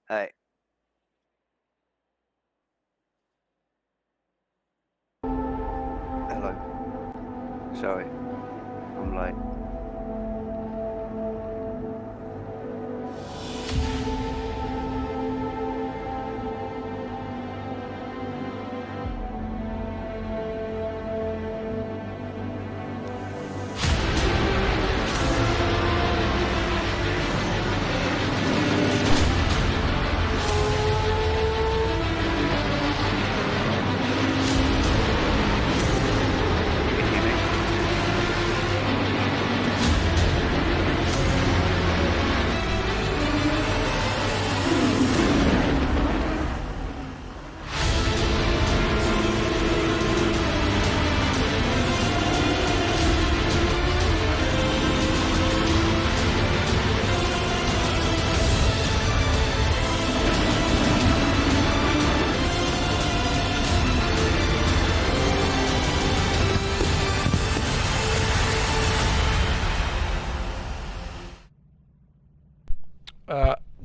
Hey, hello. Sorry, I'm late. You can hear me?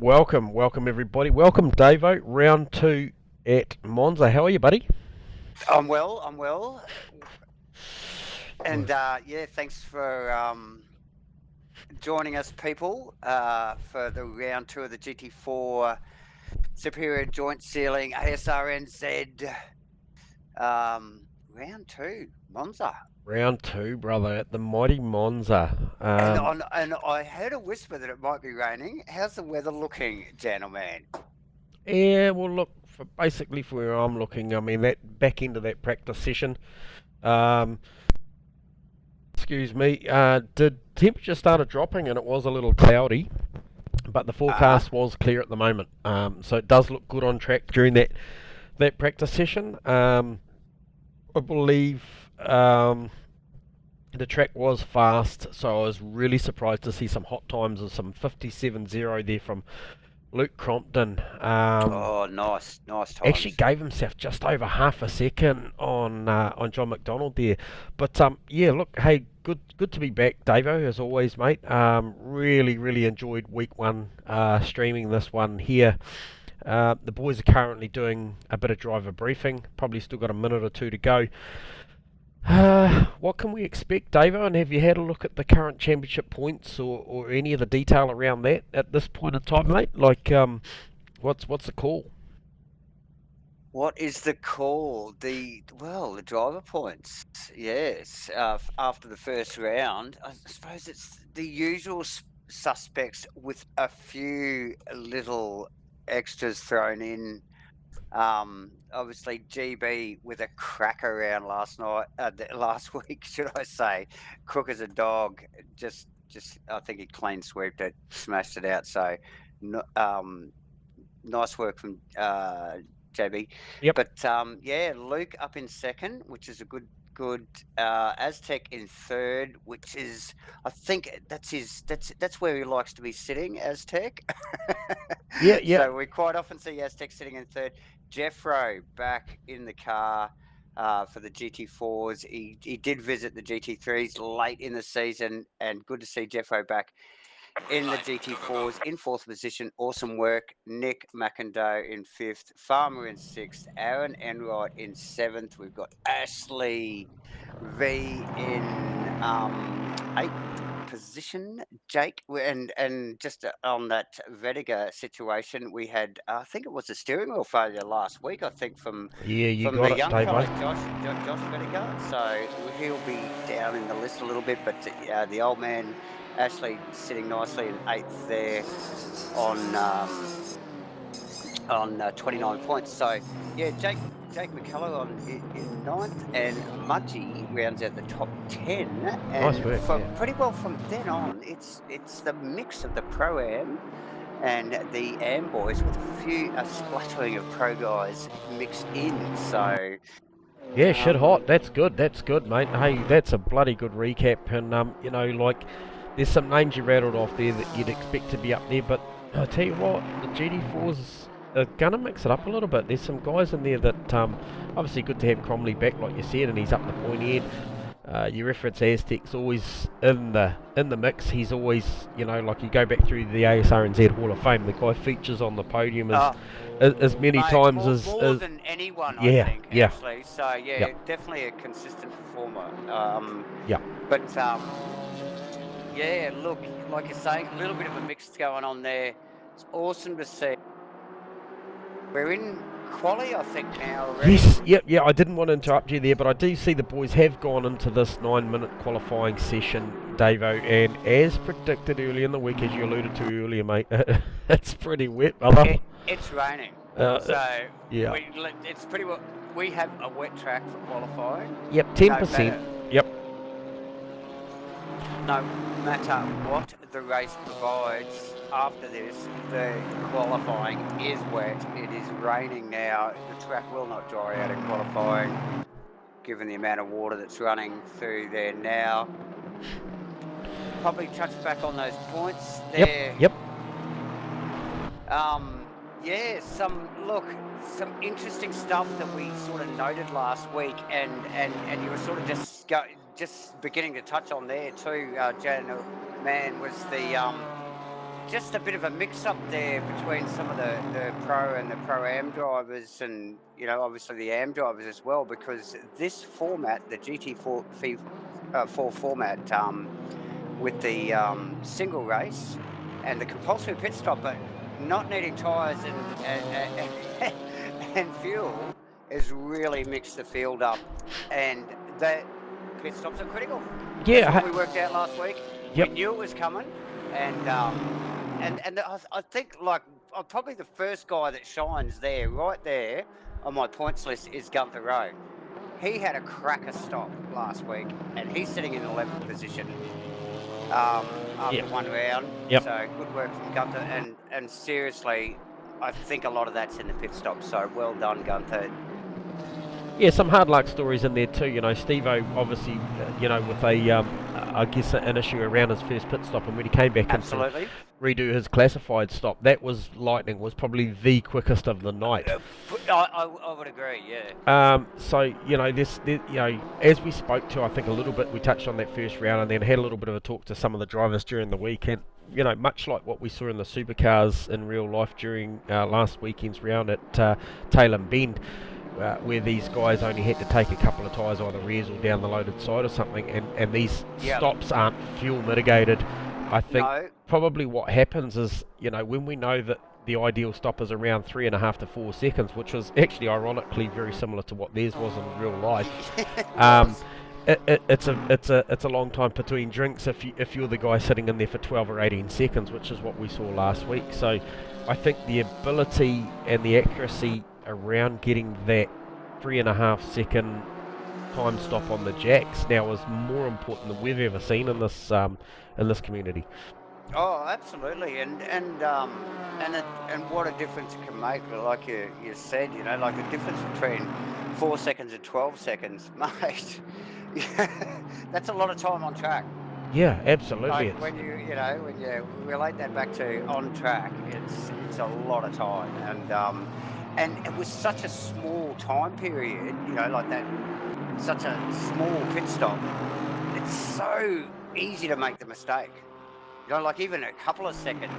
Welcome everybody. Welcome Davo, round 2 at Monza. How are you, buddy? I'm well. And yeah, thanks for joining us, people, for the round 2 of the GT4 Superior Joint Sealing Asrnz. Round 2, Monza. Round 2, brother, at the mighty Monza. And I heard a whisper that it might be raining. How's the weather looking, gentlemen? Yeah, well, look, basically for where I'm looking, I mean, that back into that practice session, um, excuse me, the temperature started dropping and it was a little cloudy, but the Uh-huh. forecast was clear at the moment. So it does look good on track during that practice session. I believe the track was fast, so I was really surprised to see some hot times of some 57.0 there from Luke Crompton. Oh, nice Actually times. gave himself just over half a second on John McDonald there. But yeah, look, hey, good to be back, Davo, as always, mate. Really enjoyed week 1 streaming this one here. The boys are currently doing a bit of driver briefing. Probably still got a minute or two to go. What can we expect, Davo? And have you had a look at the current championship points or any of the detail around that at this point in time, mate? Like, what's the call? What is the call? The driver points. Yes. After the first round, I suppose it's the usual suspects with a few little extras thrown in. Obviously GB with a cracker round last night, last week, should I say? Crook as a dog. Just I think he clean sweeped it, smashed it out. So, nice work from JB. Yep. But yeah, Luke up in second, which is a good Aztec in third, which is I think that's where he likes to be sitting, Aztec. Yeah. So we quite often see Aztec sitting in third. Jeffro back in the car for the GT4s. He did visit the GT3s late in the season, and good to see Jeffro back in the GT4s in fourth position. Awesome work. Nick McIndoe in fifth, Farmer in sixth, Aaron Enright in seventh. We've got Ashley V in eighth position. Jake, and just on that Vediga situation, we had I think it was a steering wheel failure last week. I think from Yeah, you the got it, young Davo. fella Josh Vediga. So he'll be down in the list a little bit, but the old man Ashley sitting nicely in eighth there on 29 points. So yeah, Jake McCullough in ninth, and Mudgee rounds out the top 10. Nice And work, for yeah. pretty well from then on, it's the mix of the pro am and the am boys with a splattering of pro guys mixed in. So Yeah, shit um, hot. That's good, mate. Hey, that's a bloody good recap. And like, there's some names you rattled off there that you'd expect to be up there. But I tell you what, the GD4s are gonna mix it up a little bit. There's some guys in there that obviously good to have Cromley back, like you said, and he's up the point end. You reference Aztec's always in the mix. He's always, like you go back through the Asrnz Hall of Fame, the guy features on the podium Oh, as many mate, times more as than anyone, I yeah, think, yeah, actually. So yeah, yeah, definitely a consistent performer. yeah. But yeah, look, like you're saying, a little bit of a mix going on there. It's awesome to see. We're in quali, I think, now already. Yes, yeah. I didn't want to interrupt you there, but I do see the boys have gone into this 9-minute qualifying session, Davo, and as predicted early in the week, as you alluded to earlier, mate, it's pretty wet, brother. It's raining, Uh, so yeah. it's pretty well. We have a wet track for qualifying. Yep, No 10%. matter, Yep. no matter what the race provides after this, the qualifying is wet. It is raining now. The track will not dry out in qualifying, given the amount of water that's running through there now. Probably touch back on those points there. Yep. Yeah, some interesting stuff that we sort of noted last week, and you were sort of just beginning to touch on there too, Jan. Man, was the just a bit of a mix-up there between some of the pro and the pro-am drivers, and obviously the am drivers as well, because this format, the GT4 4 format, with the single race and the compulsory pit stop, but not needing tyres and fuel, has really mixed the field up, and that pit stops are critical. Yeah. That's what we worked out last week. Yep. We knew it was coming, and I think, like, probably the first guy that shines there, right there on my points list, is Gunther Rowe. He had a cracker stop last week, and he's sitting in 11th position after one round. Yep. So good work from Gunther, and seriously, I think a lot of that's in the pit stop. So well done, Gunther. Yeah, some hard luck stories in there too. Steve-O obviously, with I guess an issue around his first pit stop, and when he came back in to redo his classified stop, that was lightning. Was probably the quickest of the night. I would agree. Yeah. So this, as we spoke to, I think a little bit, we touched on that first round, and then had a little bit of a talk to some of the drivers during the weekend. Much like what we saw in the supercars in real life during last weekend's round at Tailem Bend. Where these guys only had to take a couple of tyres either rears or down the loaded side or something, and these stops aren't fuel mitigated. I think probably what happens is, when we know that the ideal stop is around 3.5 to 4 seconds, which was actually ironically very similar to what theirs was in real life. It's a long time between drinks if you're the guy sitting in there for 12 or 18 seconds, which is what we saw last week. So I think the ability and the accuracy around getting that 3.5 second time stop on the jacks now is more important than we've ever seen in this community. Oh, absolutely, and what a difference it can make. Like you said, like the difference between 4 seconds and 12 seconds, mate. That's a lot of time on track. Yeah, absolutely. Like when you relate that back to on track, it's a lot of time, and it was such a small time period, like that, such a small pit stop. It's so easy to make the mistake. Like even a couple of seconds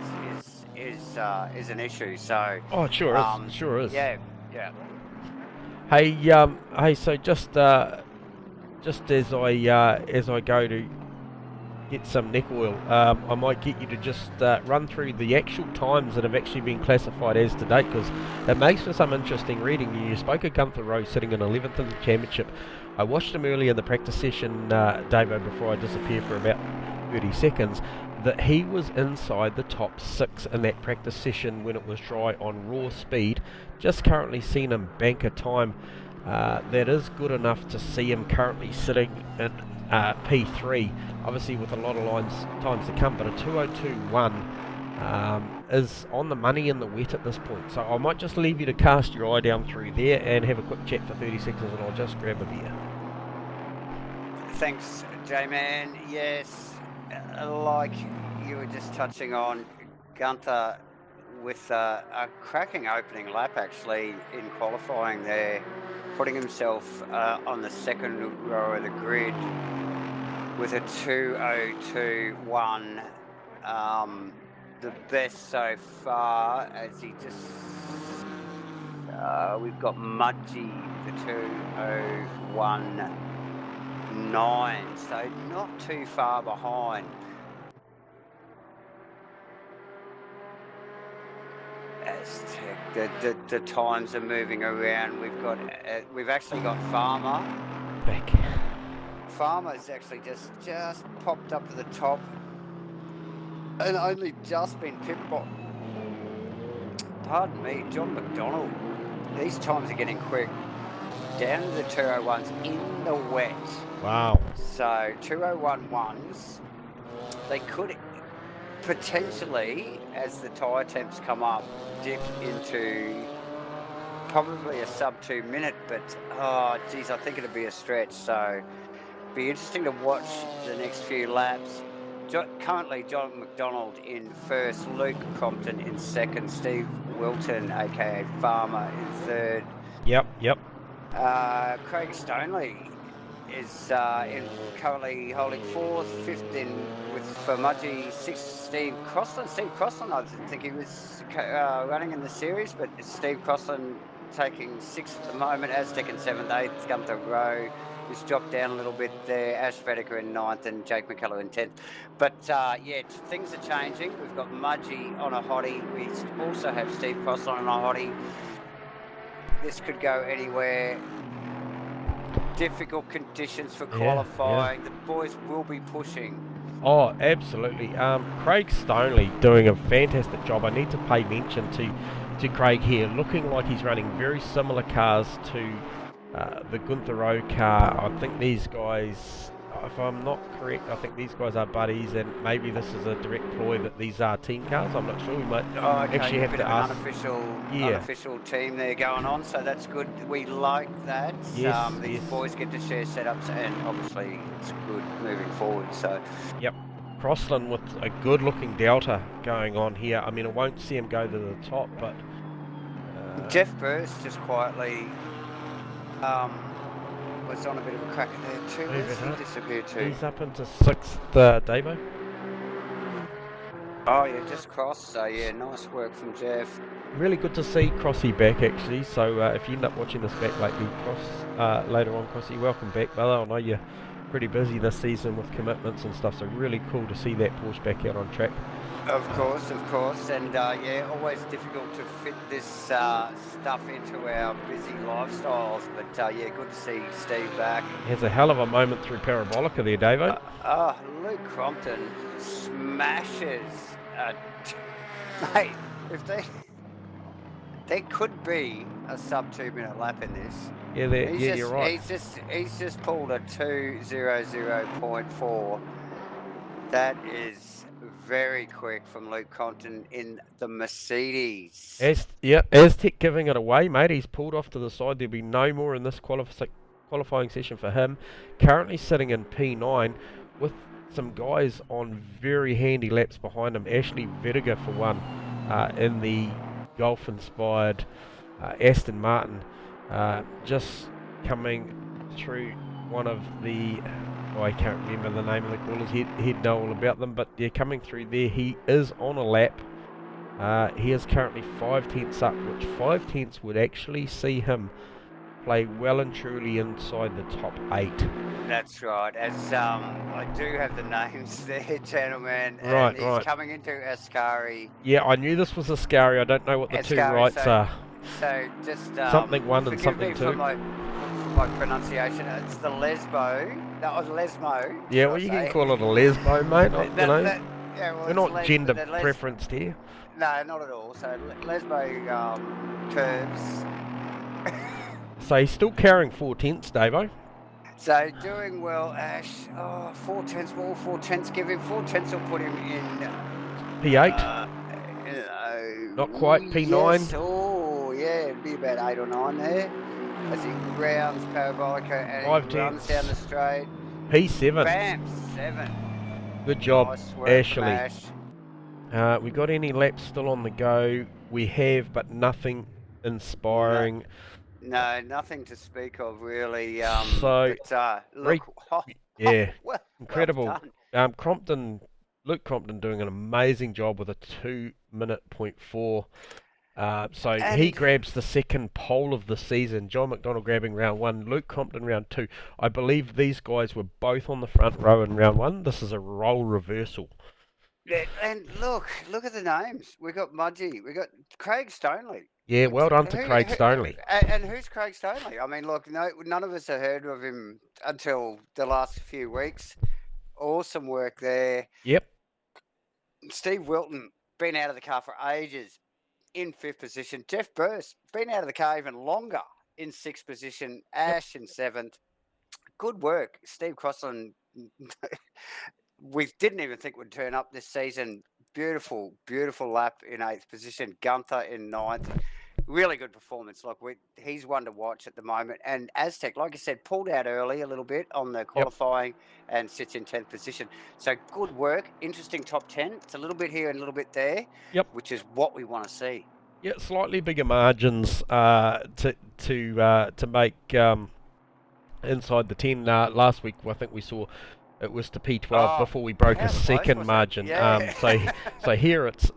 is an issue. So it sure is. Sure is. Yeah. Hey, so just as I go to get some neck oil, I might get you to just run through the actual times that have actually been classified as to date, because it makes for some interesting reading. You spoke of Gunther Rowe sitting in 11th in the championship. I watched him earlier in the practice session, Davo, before I disappear for about 30 seconds, that he was inside the top 6 in that practice session when it was dry on raw speed. Just currently seen him bank a time that is good enough to see him currently sitting in P3, obviously with a lot of times to come, but a 2:02.1 is on the money in the wet at this point. So I might just leave you to cast your eye down through there and have a quick chat for 30 seconds, and I'll just grab a beer. Thanks, J-Man. Yes, like you were just touching on, Gunther with a cracking opening lap actually in qualifying there, putting himself on the second row of the grid with a 2:02.1, the best so far. As he just we've got Mudgy for 2:01.9, so not too far behind. Aztec, the times are moving around. We've actually got Farmer. Back. Farmer's actually just popped up to the top and only just been pit-boxed. Pardon me, John McDonald. These times are getting quick. Down to the 2:01s in the wet. Wow. So 2:01.1s, they could potentially, as the tyre temps come up, dip into probably a sub 2 minute, but oh geez, I think it'll be a stretch. So be interesting to watch the next few laps. Currently, John McDonald in first, Luke Crompton in second, Steve Wilton, aka Farmer, in third. Yep. Craig Stoneley is currently holding fourth, fifth for Mudgy, sixth Steve Crossland. Steve Crossland, I didn't think he was running in the series, but it's Steve Crossland taking sixth at the moment. Aztec in seventh, eighth, Gunther Rowe has dropped down a little bit there. Ash Vediker in ninth and Jake McCullough in 10th. But yeah, things are changing. We've got Mudgy on a hottie. We also have Steve Crossland on a hottie. This could go anywhere. Difficult conditions for qualifying. Yeah. The boys will be pushing. Oh, absolutely. Craig Stoneley doing a fantastic job. I need to pay mention to Craig here, looking like he's running very similar cars to the Gunther Rowe car. I think these guys, if I'm not correct, I think these guys are buddies, and maybe this is a direct ploy that these are team cars. I'm not sure. We might actually have to ask. Unofficial team there going on, so that's good. We like that. Yes, these boys get to share setups, and obviously it's good moving forward. So. Yep. Crossland with a good-looking Delta going on here. I mean, I won't see him go to the top, but Jeff Burst just quietly was on a bit of a cracker there too. Where's he disappeared to? He's up into sixth, Davo. Oh yeah, just crossed. So yeah, nice work from Jeff. Really good to see Crossy back actually. So if you end up watching this back lately, later on, Crossy, welcome back, brother. I know you're pretty busy this season with commitments and stuff, so really cool to see that Porsche back out on track. Of course, and yeah, always difficult to fit this stuff into our busy lifestyles, but yeah, good to see Steve back. Has a hell of a moment through Parabolica there, Davo. Luke Crompton smashes. Mate, if there could be a sub 2 minute lap in this. Yeah, you're right. He's just pulled a 2:00.4. That is very quick from Luke Crompton in the Mercedes. Aztec giving it away, mate. He's pulled off to the side. There'll be no more in this qualifying session for him. Currently sitting in P9 with some guys on very handy laps behind him. Ashley Vediger for one in the Golf-inspired Aston Martin. Just coming through one of the... I can't remember the name of the callers. He'd know all about them, but they're coming through there. He is on a lap. He is currently 5 tenths up, which 5 tenths would actually see him play well and truly inside the top 8. That's right. As I do have the names there, gentlemen. And he's coming into Ascari. Yeah, I knew this was Ascari. I don't know what the two rights are. So just something 1 and something 2. For my pronunciation, it's the Lesbo. That was Lesmo. Yeah, well, you can call it a Lesbo, mate. We're not gender preferenced here. No, not at all. So Lesbo curves. So he's still carrying 4 tenths, Davo. So doing well, Ash. Oh, 4 tenths more. 4 tenths. Give him 4 tenths. Will put him in P8. Not quite P9. Yes. Oh, yeah, it'd be about 8 or 9 there. As he rounds Parabolica and 5 he runs down the straight. P7. Bam, 7. Good job, nice Ashley. Ash. We got any laps still on the go? We have, but nothing No, inspiring. no, nothing to speak of really. So, Look, re- oh, yeah, well incredible. done. Luke Crompton doing an amazing job with a 2 minute point 4. So he And grabs the second pole of the season. John McDonald grabbing round 1, Luke Crompton round 2. I believe these guys were both on the front row in round 1. This is a role reversal. and look at the names. We got Mudgee, we got Craig Stoneley. Yeah, well done to Craig Who, Stoneley. and who's Craig Stoneley? I mean, look, no, none of us have heard of him until the last few weeks. Awesome work there. Yep. Steve Wilton been out of the car for ages in 5th position. Jeff Burst been out of the car even longer in 6th position. Yep. Ash in 7th. Good work, Steve Crossland. We didn't even think would turn up this season. Beautiful, beautiful lap in 8th position. Gunther in 9th. Really good performance. Like he's one to watch at the moment. And Aztec, like I said, pulled out early a little bit on the qualifying and sits in 10th position. So good work. Interesting top 10. It's a little bit here and a little bit there. Yep. Which is what we want to see. Yeah, slightly bigger margins to make inside the 10. Last week, I think we saw it was to P12 before we broke a second margin. Yeah. So here it's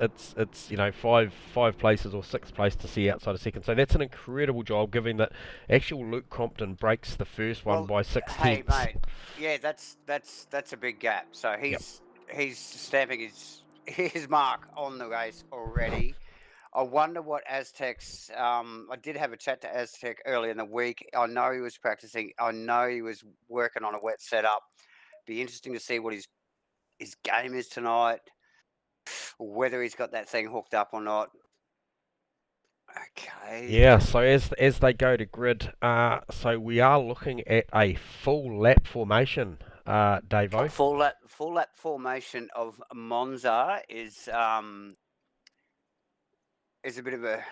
five places or 6th place to see outside a second. So that's an incredible job, given that actual Luke Crompton breaks the first one by 6 tenths. Hey mate, yeah, that's a big gap. So he's stamping his mark on the race already. I wonder what Aztec's. I did have a chat to Aztec early in the week. I know he was practicing. I know he was working on a wet setup. Be interesting to see what his game is tonight. Whether he's got that thing hooked up or not. Okay. Yeah. So as they go to grid, so we are looking at a full lap formation, Davo. Full lap formation of Monza is a bit of a.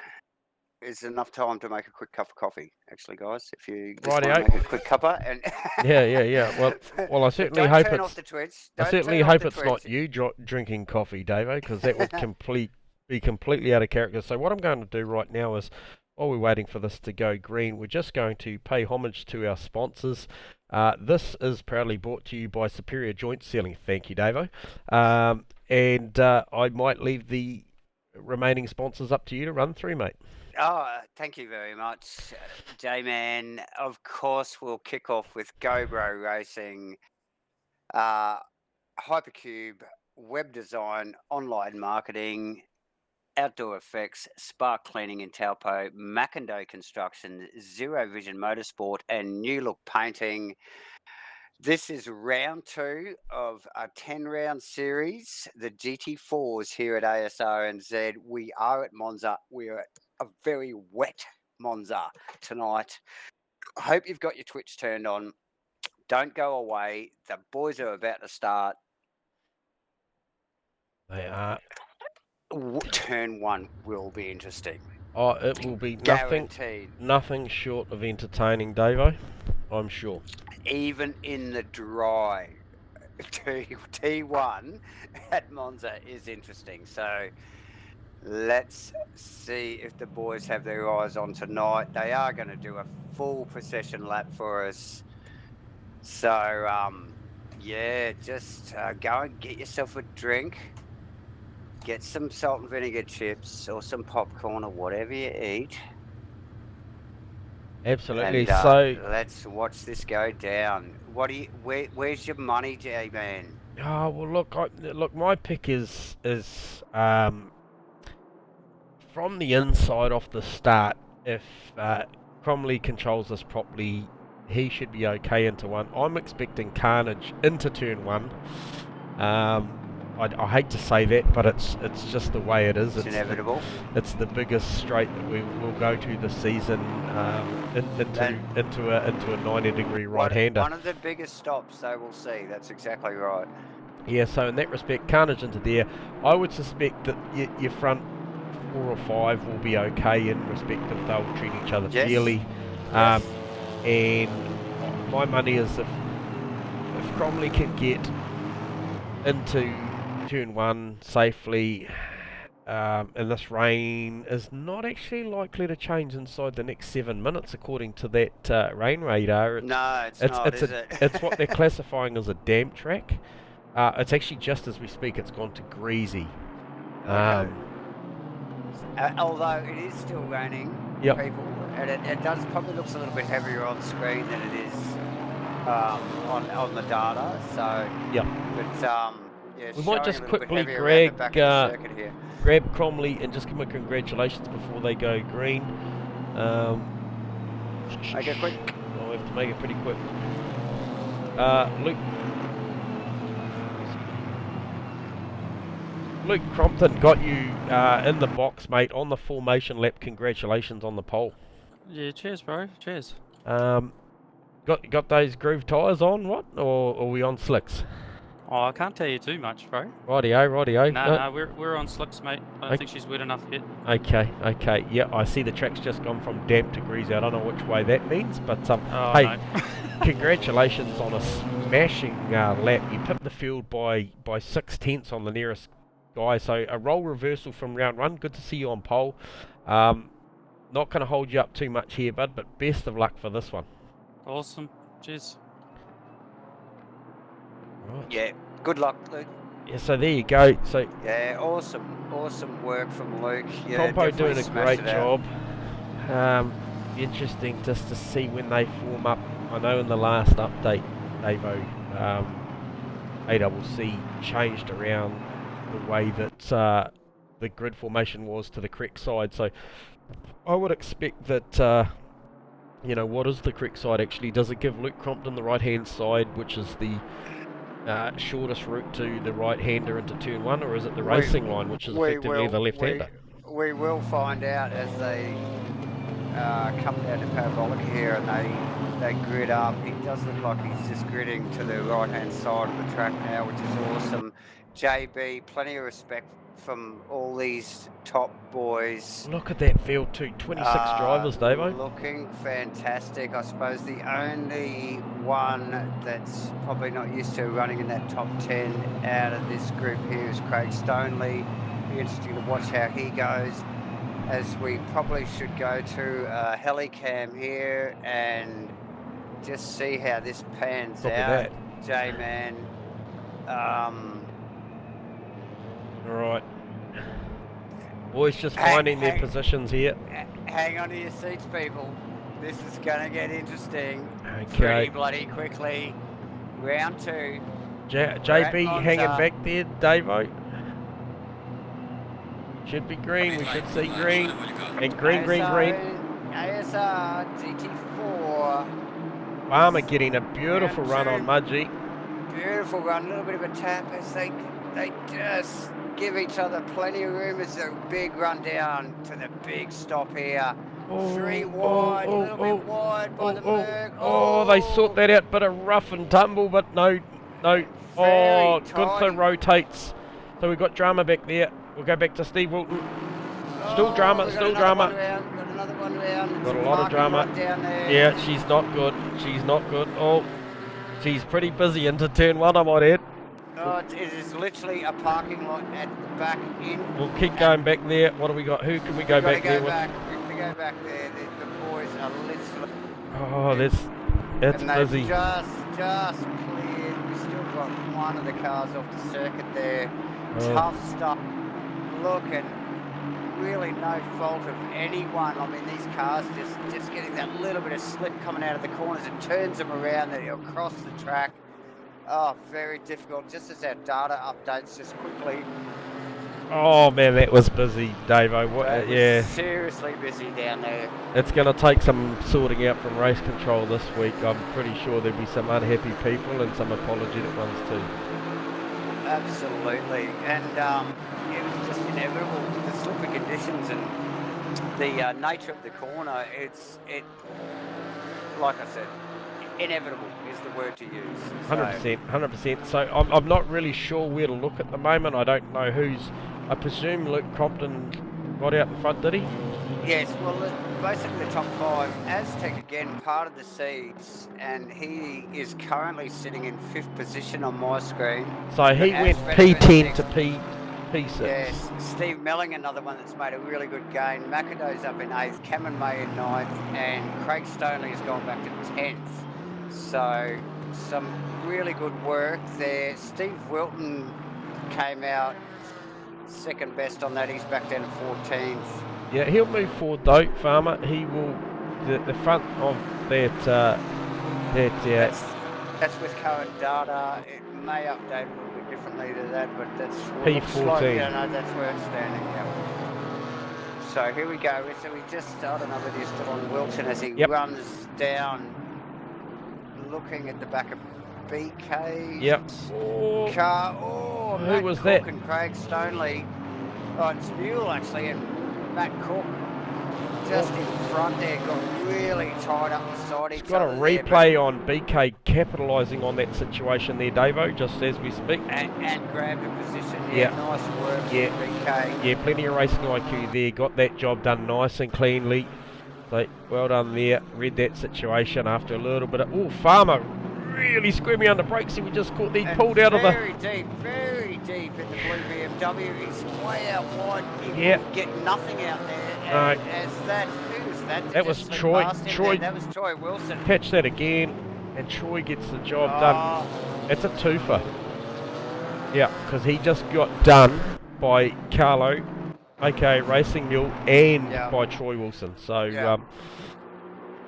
Is enough time to make a quick cup of coffee, actually, guys. If you just want to make a quick cuppa and yeah. Well, I certainly hope turn it's. off the Twitch. I certainly hope it's not you drinking coffee, Davo, because that would be completely out of character. So what I'm going to do right now is, while we're waiting for this to go green, we're just going to pay homage to our sponsors. This is proudly brought to you by Superior Joint Sealing. Thank you, Davo. And I might leave the remaining sponsors up to you to run through, mate. Oh, thank you very much, J-Man. Of course, we'll kick off with GoBro Racing, Hypercube, web design, online marketing, outdoor effects, spark cleaning in Taupo, Mackindale Construction, Zero Vision Motorsport, and New Look Painting. This is round 2 of a 10-round series, the GT4s here at Asrnz. We are at Monza. We are at a very wet Monza tonight. I hope you've got your Twitch turned on. Don't go away. The boys are about to start. They are. Turn 1 will be interesting. Oh, it will be Guaranteed. nothing short of entertaining, Davo. I'm sure. Even in the dry, T1 at Monza is interesting. So let's see if the boys have their eyes on tonight. They are going to do a full procession lap for us. So, just go and get yourself a drink. Get some salt and vinegar chips or some popcorn or whatever you eat. Absolutely. And, so let's watch this go down. Where's your money, J-Man? Oh well, look. My pick is from the inside off the start. If Cromley controls this properly, he should be okay into 1. I'm expecting carnage into turn 1. I hate to say that, but it's just the way it is. It's inevitable. It's the biggest straight that we will go to this season, into a 90-degree right-hander. One of the biggest stops, so we'll see. That's exactly right. Yeah, so in that respect, carnage into there. I would suspect that your front 4 or 5 will be okay in respect of they'll treat each other fairly. And my money is if Cromley can get into turn 1 safely. And this rain is not actually likely to change inside the next 7 minutes, according to that rain radar. No, it's not, is it? It's what they're classifying as a damp track. It's actually just as we speak, it's gone to greasy. Okay. Although it is still raining, Yep. people, and it does probably looks a little bit heavier on screen than it is on the data. So, Yep. but yeah, We might showing just a little bit quickly heavier around the back of the circuit here. grab Cromley and just give him a congratulations before they go green. Make it quick. I'll have to make it pretty quick. Luke Crompton got you in the box, mate, on the formation lap. Congratulations on the pole. Yeah, cheers, bro. Cheers. Got those groove tyres on, what? Or are we on slicks? Oh, I can't tell you too much, bro. Rightio. No, we're on slicks, mate. I don't think she's wet enough yet. Okay. Yeah, I see the track's just gone from damp to greasy. I don't know which way that means, but hey, no. congratulations on a smashing lap. You pipped the field by 6/10 on the nearest guy, so a role reversal from round 1. Good to see you on pole. Not going to hold you up too much here, bud, but best of luck for this one. Awesome. Cheers. Right. Yeah, good luck, Luke. Yeah, so there you go. So Yeah, awesome work from Luke. Yeah, Compo doing a definitely great smashed it out. job. Interesting just to see when they form up. I know in the last update, Davo, ACC changed around the way that the grid formation was to the correct side. So I would expect that, what is the correct side actually? Does it give Luke Crompton the right-hand side, which is the shortest route to the right-hander into turn 1, or is it the racing line, which is effectively the left-hander? We will find out as they come down to parabolic here and they grid up. He does look like he's just gridding to the right-hand side of the track now, which is awesome. JB, plenty of respect from all these top boys. Look at that field too, 26 drivers, Davo. Looking fantastic. I suppose the only one that's probably not used to running in that top 10 out of this group here is Craig Stoneley. Be interesting to watch how he goes, as we probably should go to a helicam here and just see how this pans out. J-Man. Right. Boys just finding their positions here. Hang on to your seats, people. This is going to get interesting. Okay. Pretty bloody quickly. Round 2. JB hanging back there, Davo. Should be green. We should see green. And green. ASR GT4. Farmer getting a beautiful run on Mudgee. Beautiful run. A little bit of a tap as they just give each other plenty of room. It's a big run down to the big stop here. 3 wide, a little bit wide by the Merc. Oh, they sort that out, but a rough and tumble, but no. Gunther rotates. So we've got drama back there. We'll go back to Steve Wilton. Still drama. Got another one round. Got a lot of drama. Down there. Yeah, she's not good. Oh, she's pretty busy into turn 1, I might add. Oh, it is literally a parking lot at the back in. We'll keep going back there. What do we got? Who can we go back there with? We go back there. The boys are literally. Oh, that's busy. Just cleared. We still got one of the cars off the circuit there. Tough stuff. Looking really no fault of anyone. I mean, these cars just getting that little bit of slip coming out of the corners. It turns them around. They're across the track. Oh, very difficult. Just as our data updates just quickly. Oh man, that was busy, Davo. Yeah. Seriously busy down there. It's going to take some sorting out from race control this week. I'm pretty sure there'll be some unhappy people and some apologetic ones too. Absolutely, and it was just inevitable with the slippery conditions and the nature of the corner. It, like I said, inevitable is the word to use. 100%. So I'm not really sure where to look at the moment. I don't know who's. I presume Luke Crompton got out in front, did he? Yes, well, basically the top 5. Aztec again, part of the seeds, and he is currently sitting in 5th position on my screen. So he Ash went Veneker in P10 to 6th. P6. Yes, Steve Melling, another one that's made a really good gain. McAdoo's up in 8th, Cameron May in 9th, and Craig Stonley has gone back to 10th. So some really good work there. Steve Wilton came out second best on that. He's back down to 14th. Yeah, he'll move forward though, Farmer. He will, the front of that, That's with current data. It may update a little bit differently to that, but that's what it looks P14. like. Yeah, no, that's where it's standing. Yeah. So here we go. So we just, I don't know whether you're still on Wilson as he Yep. runs down, looking at the back of BK. Yep. Oh, Car. Oh, who Matt was Cook that? and Craig Stonley. Oh, it's Mule actually, and Matt Cook just in front there, got really tied up beside each Got a other there, but- replay on BK capitalising on that situation there, Davo, just as we speak. And grabbed a position. Yeah, Yeah. nice work Yeah. from BK. Yeah, plenty of racing IQ there. Got that job done nice and cleanly. So, well done there. Read that situation after a little bit of... Oh, Farmer really squirming under brakes. He just caught the... And pulled out of the... very deep in the blue BMW. He's way out wide. He Yeah. will get nothing out there. No. And as that, who was that? That was just slid Troy- past him Troy- there? That was Troy Wilson. Catch that again. And Troy gets the job done. Oh, It's a twofer. Yeah, because he just got done by Carlo, aka Racing Mule, and Yeah. by Troy Wilson. So, Yeah.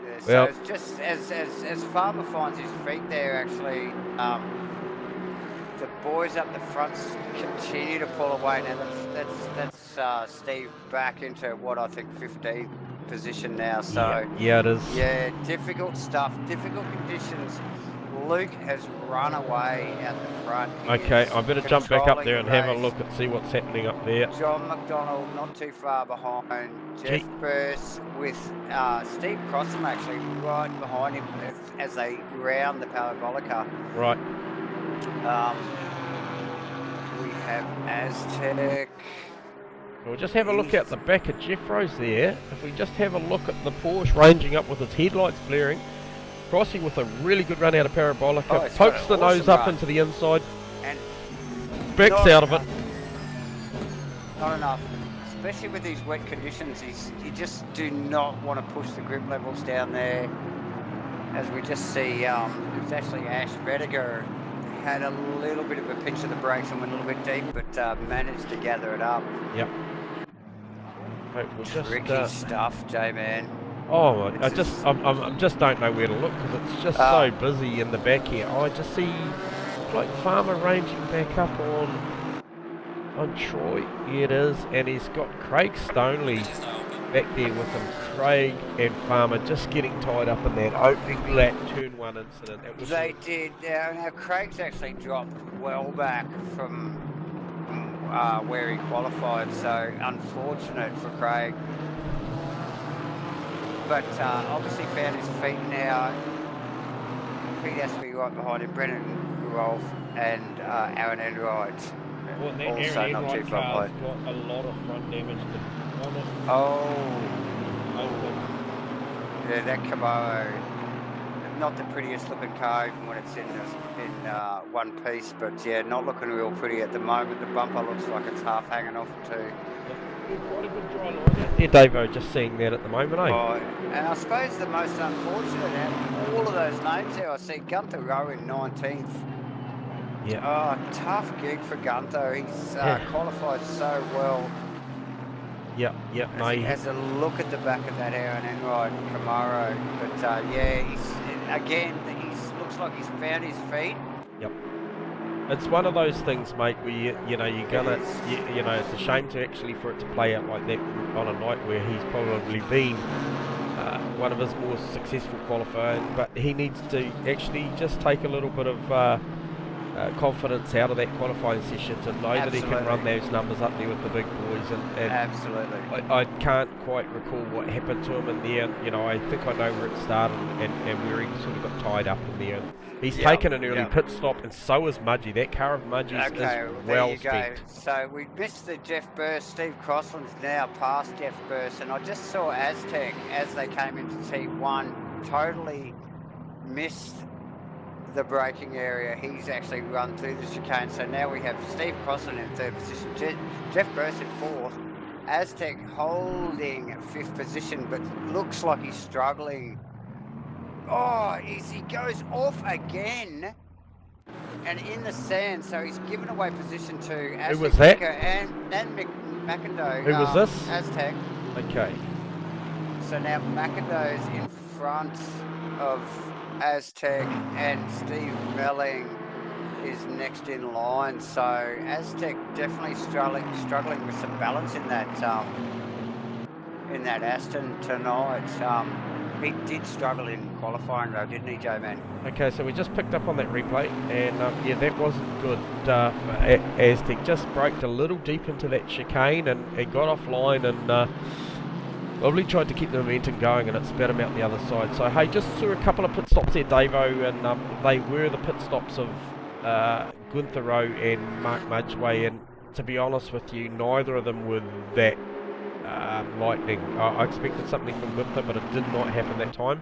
yeah, so well- it's just as Farmer finds his feet there, actually, the boys up the fronts continue to pull away. Now that's Steve back into what I think 15th position now. So yeah, it is. yeah, difficult stuff, difficult conditions. Luke has run away out the front. He Okay, is I better jump back up controlling there the and have a race. look and see what's happening up there. John McDonald not too far behind. Jeff Gee. Burse with Steve Crossum actually right behind him as they round the Parabolica. Right. We have Aztec. We'll just have a look at the back of Jeffro's there. If we just have a look at the Porsche ranging up with its headlights flaring, Crossy with a really good run out of Parabolica, Oh, it's got pokes an the nose awesome up run. into the inside, And backs not out of it. enough. Not enough. Especially with these wet conditions, you just do not want to push the grip levels down there. As we just see, it was actually Ash Veneker had a little bit of a pinch of the brakes and went a little bit deep, but managed to gather it up. Yep. Right, we'll just, Tricky stuff, J-Man. oh, I This just, is- I'm just don't know where to look because it's just so busy in the back here. I just see like Farmer ranging back up on Troy. Here it is, and he's got Craig Stonley back there with him. Craig and Farmer just getting tied up in that opening lap turn 1 incident. It was They did. Now Craig's actually dropped well back from where he qualified, so unfortunate for Craig. But obviously found his feet now. Pete has to be right behind him. Brennan Rolf and Aaron Enright. well, that Also Aaron not too Enright far car's behind. got a lot of front damage on it. Oh, Open. yeah, that Camaro. Not the prettiest looking car even when it's in one piece, but yeah, not looking real pretty at the moment. The bumper looks like it's half hanging off too. Quite a good dry line out there, Davo, just seeing that at the moment, eh? Oh, and I suppose the most unfortunate out of all of those names there, I see Gunther Rowe in 19th. Yeah. Oh, tough gig for Gunther. He's Yeah. qualified so well. Yep, no, As he has a look at the back of that Aaron Enright Camaro. But yeah, looks like he's found his feet. it's one of those things, mate, where you know you're gonna, It is. you know, it's a shame to actually for it to play out like that on a night where he's probably been one of his more successful qualifying, but he needs to actually just take a little bit of confidence out of that qualifying session to know that he can run those numbers up there with the big boys. And Absolutely. I can't quite recall what happened to him in the end. You know, I think I know where it started and where he sort of got tied up in the end. He's taken an early pit stop, and so is Mudgee. That car of Mudgee's is well spent. So we missed the Jeff Burst. Steve Crossland's now past Jeff Burst, and I just saw Aztec as they came into T1 totally missed the braking area. He's actually run through the chicane, so now we have Steve Crossland in third position, Jeff Burst in fourth, Aztec holding fifth position, but looks like he's struggling. Oh, he goes off again and in the sand, so he's given away position to Aztec. Who was that? And McIndoe. Who was this? Aztec. Okay. So now McIndoe's in front of Aztec, and Steve Melling is next in line. So Aztec definitely struggling with some balance in that Aston tonight. He did struggle in qualifying though, didn't he, J-Man? Okay, so we just picked up on that replay, and yeah, that wasn't good. Aztec just braked a little deep into that chicane and got offline, and probably tried to keep the momentum going, and it spat him out the other side. So hey, just saw a couple of pit stops there, Davo, and they were the pit stops of Gunther Rowe and Mark Mudgway, and to be honest with you, neither of them were that lightning. I expected something from Gunther, but it did not happen that time.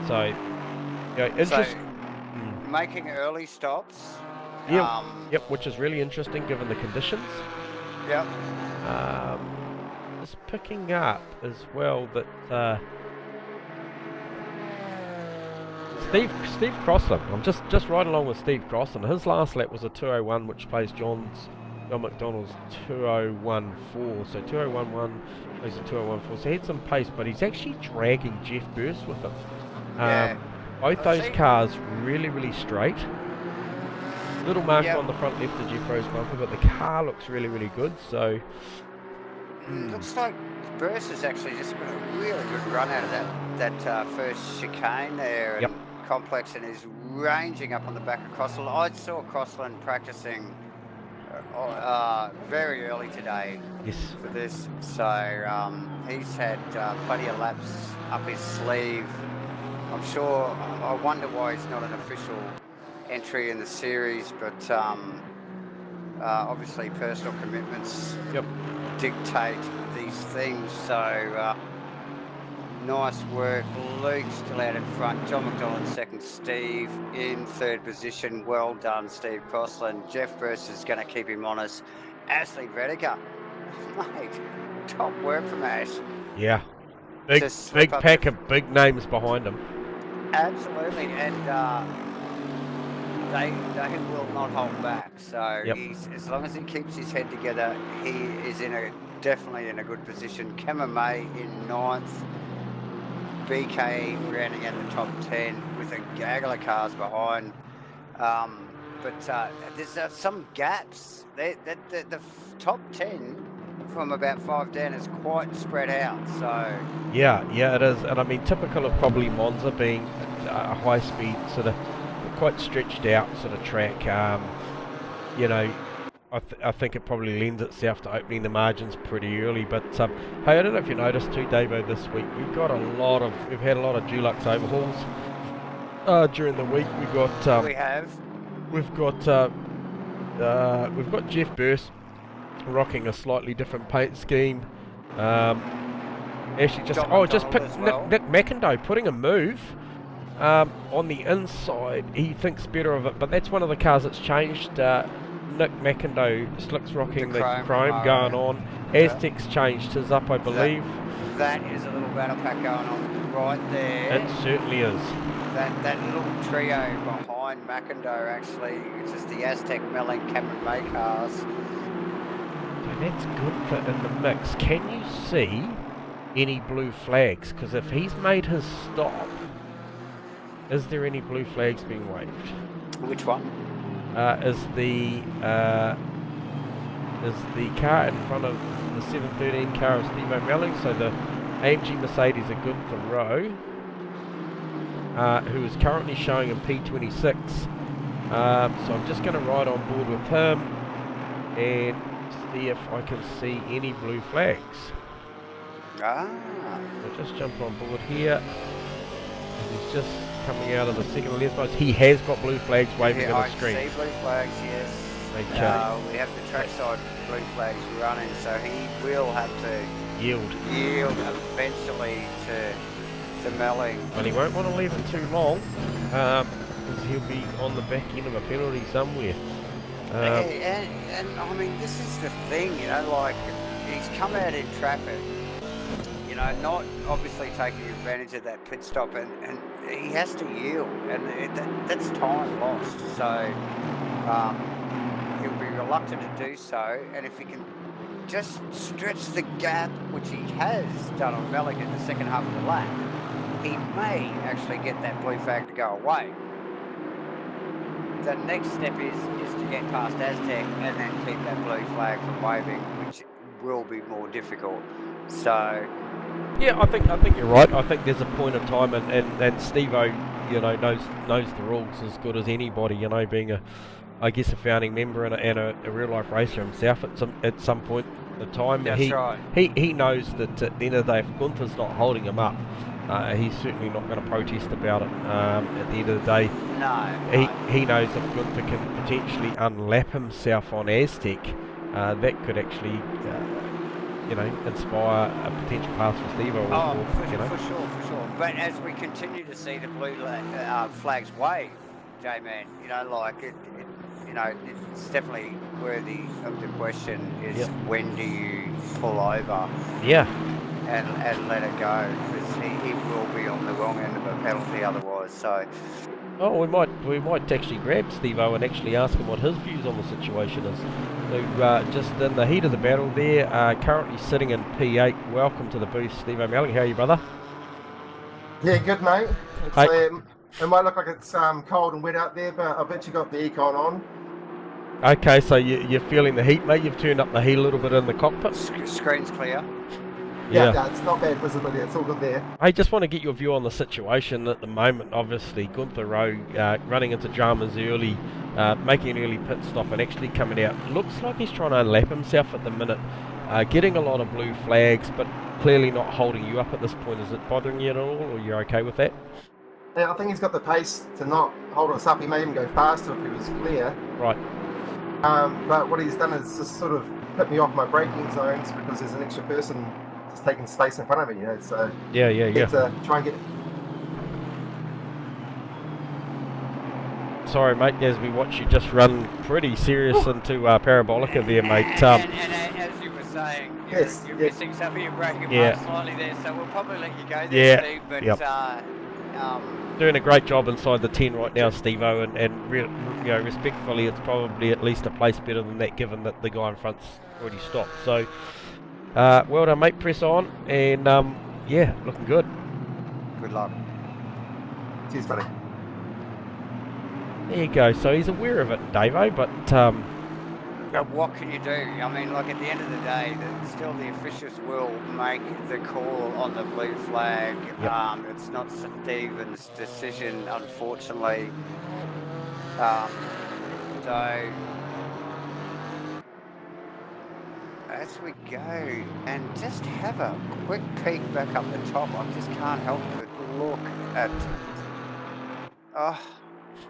So, you know, interesting. Making early stops. Yep, which is really interesting given the conditions. Yep. Just picking up as well that Steve Crossland. I'm just right along with Steve Crossland. His last lap was a 2:01, which plays John McDonald's 2:01.4. So 2:01.1 plays a 2:01.4. So he had some pace, but he's actually dragging Jeff Burst with him. Both those cars really straight. Little mark on the front left of Jeff Rowe's bumper, but the car looks really good. So. Looks like Burst has actually just got a really good run out of that first chicane there, and complex, and is ranging up on the back of Crossland. I saw Crossland practicing very early today for this, so he's had plenty of laps up his sleeve. I'm sure. I wonder why he's not an official entry in the series, but obviously personal commitments dictate these things. So nice work. Luke still out in front. John McDonald second. Steve in third position. Well done, Steve Crossland. Jeff Burst is going to keep him honest. Ashley Vedica, mate, top work from Ash. Yeah, big pack of big names behind him. Absolutely, and they will not hold back. So he's, as long as he keeps his head together, he is definitely in a good position. Cameron May in ninth. BK rounding out the top 10 with a gaggle of cars behind. But there's some gaps. The top 10 from about 5 down is quite spread out. So yeah, it is. And I mean, typical of probably Monza being a high speed sort of quite stretched out sort of track. You know, I think it probably lends itself to opening the margins pretty early. But hey, I don't know if you noticed too, Davo, this week we've had a lot of Dulux overhauls during the week. We've got Jeff Burst rocking a slightly different paint scheme. Actually, just picked Nick McIndoe putting a move on the inside. He thinks better of it, but that's one of the cars that's changed. Nick McIndoe slicks rocking the chrome going on. Aztec's changed his up, I believe. That is a little battle pack going on right there. It certainly is. That little trio behind McIndoe, actually, which is the Aztec, Melling, Cameron May cars. So that's good for in the mix. Can you see any blue flags? Because if he's made his stop, is there any blue flags being waved? Which one? Is the car in front of the 713 car of Steve O'Malley, so the AMG Mercedes of Gunther Rowe, who is currently showing in P26, So I'm just going to ride on board with him and see if I can see any blue flags. Ah. I'll just jump on board here. He's just coming out of the second lesbos. He has got blue flags waving Yeah, on I the screen. see blue flags, yes. Okay. We have the trackside blue flags running, so he will have to Yield. eventually to Melling. But he won't want to leave it too long, because he'll be on the back end of a penalty somewhere. And I mean, this is the thing, you know, like, he's come out in traffic, you know, not obviously taking advantage of that pit stop, and he has to yield, and that's time lost. So he'll be reluctant to do so, and if he can just stretch the gap, which he has done on Melling in the second half of the lap, he may actually get that blue flag to go away. The next step is to get past Aztec and then keep that blue flag from waving, which will be more difficult. So Yeah, I think you're right. I think there's a point of time, and Steve-O, you know, knows the rules as good as anybody. You know, being I guess a founding member and a real life racer himself at some point in time. that's right. He knows that at the end of the day, if Gunther's not holding him up, he's certainly not going to protest about it. At the end of the day, No. he knows if Gunther can potentially unlap himself on Aztec, that could actually, you know, inspire a potential pass for Steve-O. For sure. But as we continue to see the blue flags wave, J-Man, you know, like you know, it's definitely worthy of the question is when do you pull over? Yeah. And let it go, because he will be on the wrong end of a penalty otherwise. So, oh, we might actually grab Steve-O and actually ask him what his views on the situation is. So, just in the heat of the battle there, currently sitting in P8. Welcome to the booth, Steve-O Melling. How are you, brother? Yeah, good, mate. It's, Hey. it might look like it's cold and wet out there, but I bet you got the aircon on. Okay, so you're feeling the heat, mate. You've turned up the heat a little bit in the cockpit. screen's clear. Yeah, it's not bad visibility. It's all good there. I just want to get your view on the situation at the moment. Obviously, Gunther Rowe running into dramas early, making an early pit stop and actually coming out. Looks like he's trying to unlap himself at the minute, getting a lot of blue flags, but clearly not holding you up at this point. Is it bothering you at all, or you're okay with that? Yeah, I think he's got the pace to not hold us up. He may even go faster if he was clear. Right. But what he's done is just sort of put me off my braking zones because there's an extra person just taking space in front of me, you know. So Yeah. to try and get. Sorry, mate, as we watch you just run pretty serious into Parabolica there, mate. And as you were saying, you're missing some of your braking marks slightly there, so we'll probably let you go there, Steve. But doing a great job inside the 10 right now, Steve-O, and you know, respectfully, it's probably at least a place better than that, given that the guy in front's already stopped. So, well done, mate. Press on, and yeah, looking good. Good luck. Cheers, buddy. There you go. So he's aware of it, Davo, but what can you do? I mean, like, at the end of the day, still the officials will make the call on the blue flag. Yep. It's not Stephen's decision, unfortunately. So as we go and just have a quick peek back up the top, I just can't help but look at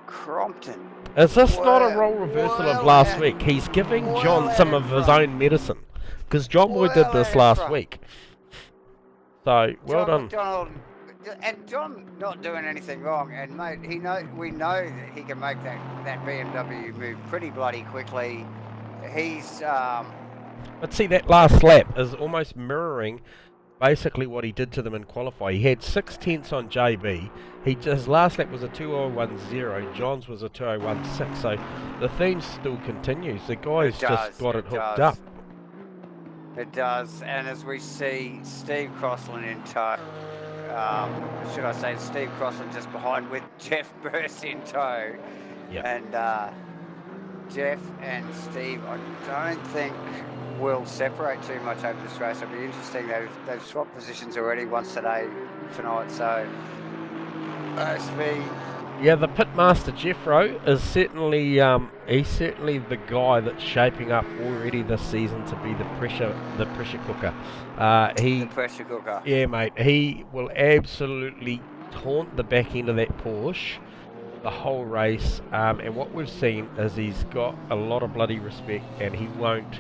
Crompton. is this not a role reversal of last week? He's giving John some of his own medicine, because John Boy did this last week. So well done. And John not doing anything wrong, and mate, we know that he can make that BMW move pretty bloody quickly. He's But see, that last lap is almost mirroring basically what he did to them in qualify. He had 6 tenths on JB. His last lap was a 2:01.0. John's was a 2:01.6. So the theme still continues. The guy's just got it hooked up. It does, and as we see Steve Crossland in tow, should I say Steve Crossland just behind with Jeff Burst in tow. Yep. And Jeff and Steve, I don't think will separate too much over this race. It'll be interesting. They've swapped positions already once tonight. So OSV Yeah, the pitmaster Jeffro is certainly he's certainly the guy that's shaping up already this season to be the pressure cooker. The pressure cooker. Yeah, mate, he will absolutely taunt the back end of that Porsche the whole race. And what we've seen is he's got a lot of bloody respect, and he won't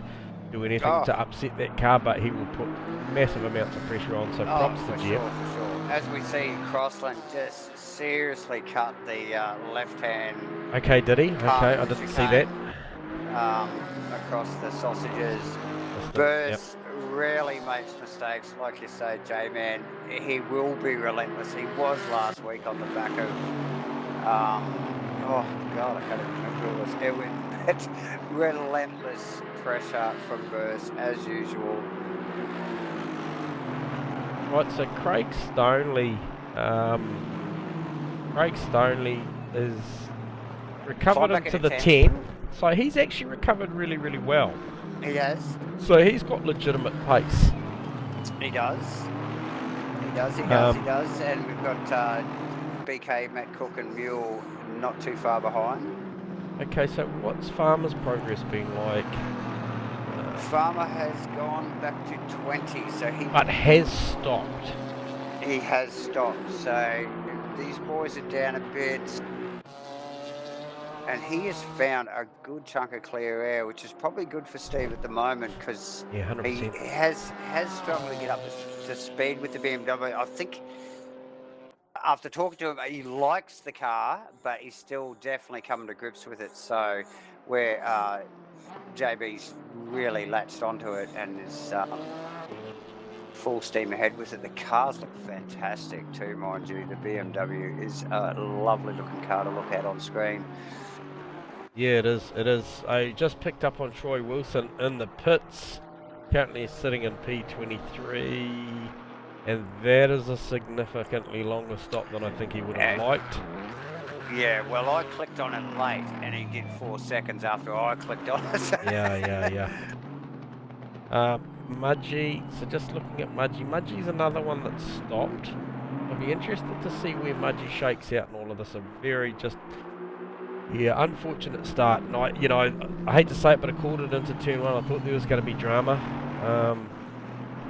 do anything to upset that car, but he will put massive amounts of pressure on. So props to Jeff. Sure, for sure. As we see, Crossland just seriously cut the left-hand. Okay, did he? Okay, I didn't see that. Across the sausages. Burst rarely makes mistakes, like you say, J-Man. He will be relentless. He was last week on the back of. Oh God, I can't even remember who it was. It was relentless pressure from Burst as usual. Right, so Craig Stoneley is recovered into the 10. So he's actually recovered really, really well. He has. So he's got legitimate pace. He does. He does. And we've got BK, Matt Cook and Mule not too far behind. Okay, so what's Farmer's progress been like? Farmer has gone back to 20, so he... But has stopped. He has stopped, so these boys are down a bit. And he has found a good chunk of clear air, which is probably good for Steve at the moment, because he has struggled to get up to speed with the BMW. I think after talking to him, he likes the car, but he's still definitely coming to grips with it. So where JB's really latched onto it and is full steam ahead with it. The cars look fantastic too, mind you. The BMW is a lovely looking car to look at on screen. Yeah, it is. It is. I just picked up on Troy Wilson in the pits, currently sitting in P23, and that is a significantly longer stop than I think he would have liked. Yeah, well, I clicked on it late, and he did 4 seconds after I clicked on it. Yeah. Mudgy, so just looking at Mudgy. Mudgy's another one that stopped. I'll be interested to see where Mudgy shakes out in all of this. A very unfortunate start. And I hate to say it, but I called it into turn 1. I thought there was going to be drama.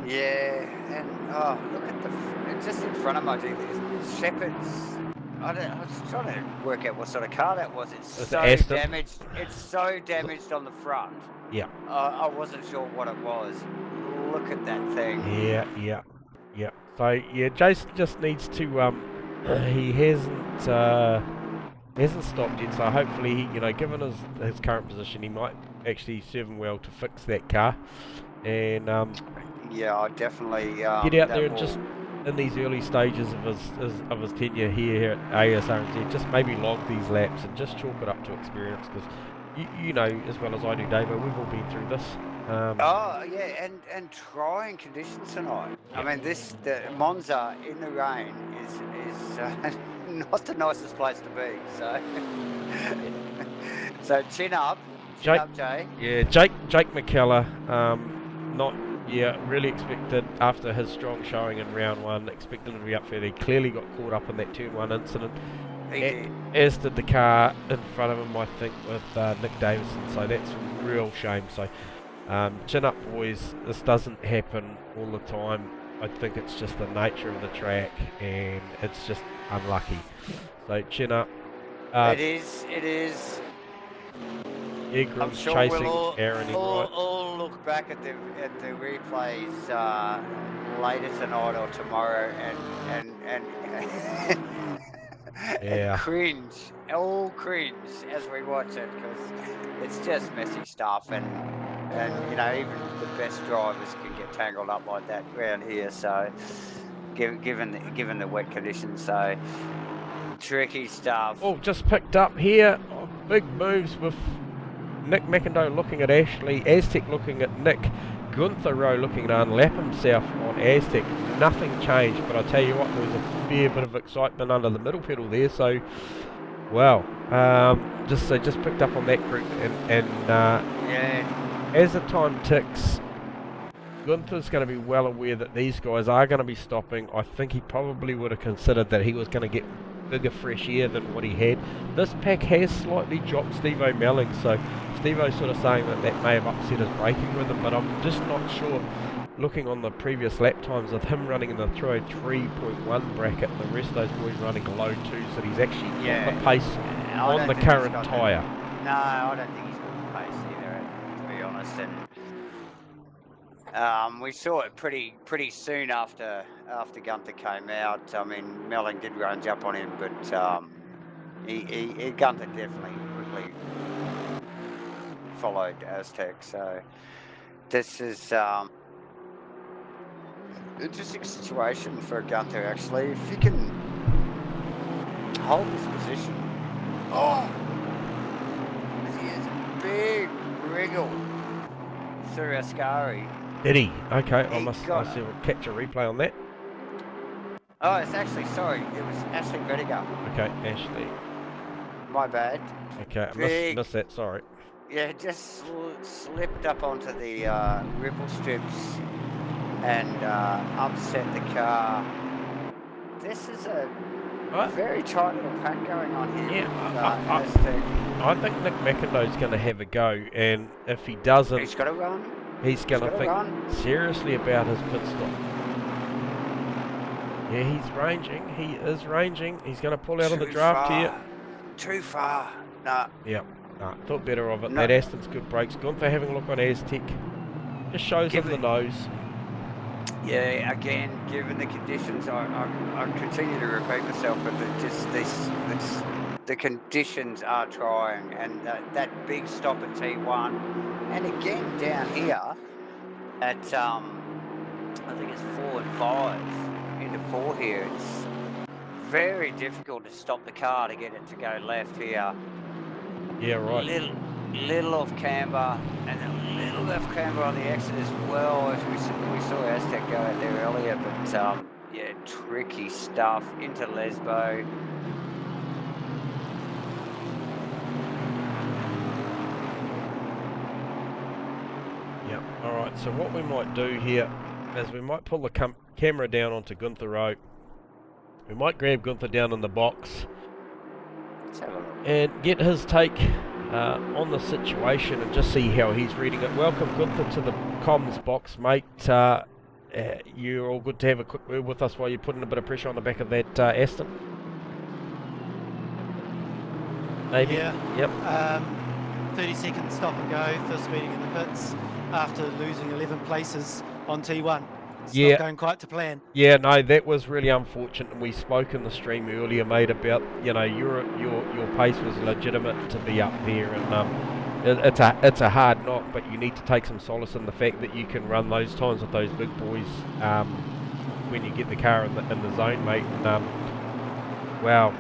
Yeah, and look at just in front of Mudgy, there's Shepherd's. I was trying to work out what sort of car that was. It's so damaged. It's so damaged on the front. Yeah. I wasn't sure what it was. Look at that thing. Yeah. So yeah, Jason just needs to. He hasn't stopped yet. So hopefully, given his current position, he might actually serve him well to fix that car. And yeah, I definitely get out there and just. In these early stages of his tenure here at Asrnz, just maybe log these laps and just chalk it up to experience, because you know as well as I do, Davo, we've all been through this. And trying conditions tonight. Yeah. I mean, the Monza in the rain is not the nicest place to be. So, so chin up, Jay. Yeah, Jake McKellar, not. Yeah, really expected after his strong showing in round 1, expected him to be up further. He clearly got caught up in that turn 1 incident. He did. As did the car in front of him, I think, with Nick Davison. So that's a real shame. So chin up, boys. This doesn't happen all the time. I think it's just the nature of the track, and it's just unlucky. So chin up. It is. I'm sure chasing Aaron in right. We'll look back at the replays later tonight or tomorrow and cringe, all cringe as we watch it, because it's just messy stuff, and even the best drivers can get tangled up like that around here. So given the wet conditions, so tricky stuff. Oh, just picked up here. Big moves with Nick McIndoe looking at Ashley, Aztec looking at Nick, Gunther Rowe looking to unlap himself on Aztec. Nothing changed, but I tell you what, there was a fair bit of excitement under the middle pedal there. So, wow, just picked up on that group, and as the time ticks, Gunther's going to be well aware that these guys are going to be stopping. I think he probably would have considered that he was going to get bigger fresh air than what he had. This pack has slightly dropped Steve-O Melling, so Steve-O's sort of saying that that may have upset his braking rhythm, but I'm just not sure. Looking on the previous lap times with him running in the 303.1 bracket, the rest of those boys running low 2s, that he's actually got the pace on the current tyre. No, I don't think he's got the pace either, to be honest. And we saw it pretty soon after Gunther came out. I mean, Melling did range up on him, but Gunther definitely quickly followed Aztec. So this is interesting situation for Gunther, actually. If he can hold this position. Oh! He has a big wriggle through Ascari. Did he? Okay, I He see. got We'll catch a replay on that. Oh, it's actually, sorry, it was Ashley Vediger. Okay, Ashley. My bad. Okay, I missed that, sorry. Yeah, just slipped up onto the ripple strips and upset the car. This is a very tight little pack going on here. Yeah, I think Nick McIndoe's going to have a go, and if he doesn't, he's got to run. He's going to think seriously about his pit stop. Yeah, he's ranging. He is ranging. He's going to pull out of the draft here. Too far. Nah. Yep. Nah, thought better of it. No. That Aston's good brakes. Gunther having a look on Aztec. Just shows him the nose. Yeah, again, given the conditions, I continue to repeat myself, but the conditions are trying, and that big stop at T1, and again down here at I think it's 4 and 5 into 4 here. It's very difficult to stop the car to get it to go left here. Yeah, right. Little off camber and a little left camber on the exit as well, as we saw Aztec go out there earlier, but yeah, tricky stuff into Lesbo. Yep, alright, so what we might do here is we might pull the camera down onto Gunther Rowe. We might grab Gunther down in the box and get his take on the situation and just see how he's reading it. Welcome, Gunther, to the comms box, mate. You're all good to have a quick word with us while you're putting a bit of pressure on the back of that Aston? Maybe? Yeah. Yep. 30-second stop and go, first meeting in the pits after losing 11 places on T1. It's not going quite to plan. Yeah, no, that was really unfortunate, and we spoke in the stream earlier, mate, about, you know, your pace was legitimate to be up there, and it's a hard knock, but you need to take some solace in the fact that you can run those times with those big boys when you get the car in the zone, mate. And, wow,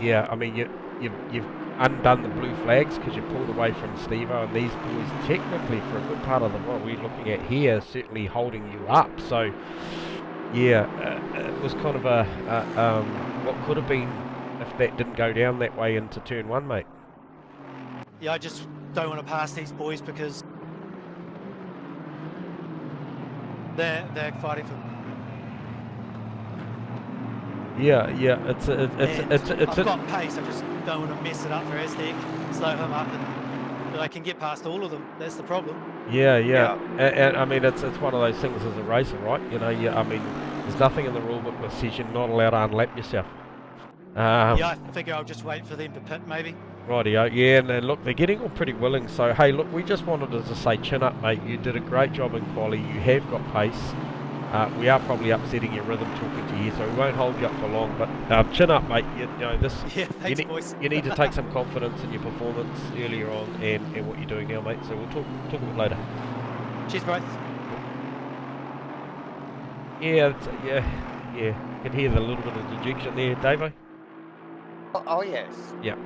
yeah, I mean, you've undone the blue flags because you pulled away from Steve-O, and these boys technically for a good part of what we're looking at here certainly holding you up. So yeah, it was kind of a what could have been if that didn't go down that way into turn 1, mate. Yeah, I just don't want to pass these boys because they're fighting for. Yeah, it's I've got pace. I just don't want to mess it up for Aztec, slow him up, and I can get past all of them. That's the problem. Yeah. And I mean, it's one of those things as a racer, right? You know, I mean, there's nothing in the rulebook that says you're not allowed to unlap yourself. Yeah, I figure I'll just wait for them to pit, maybe. Rightio, yeah, and look, they're getting all pretty willing. So hey, look, we just wanted to just say chin up, mate. You did a great job in quali. You have got pace. We are probably upsetting your rhythm talking to you, so we won't hold you up for long. But chin up, mate. You know this. Yeah, thanks, boys. You need to take some confidence in your performance earlier on and what you're doing now, mate. So we'll talk a bit later. Cheers, bro. Yeah, you can hear the little bit of dejection there, Davo. Oh yes. Yeah.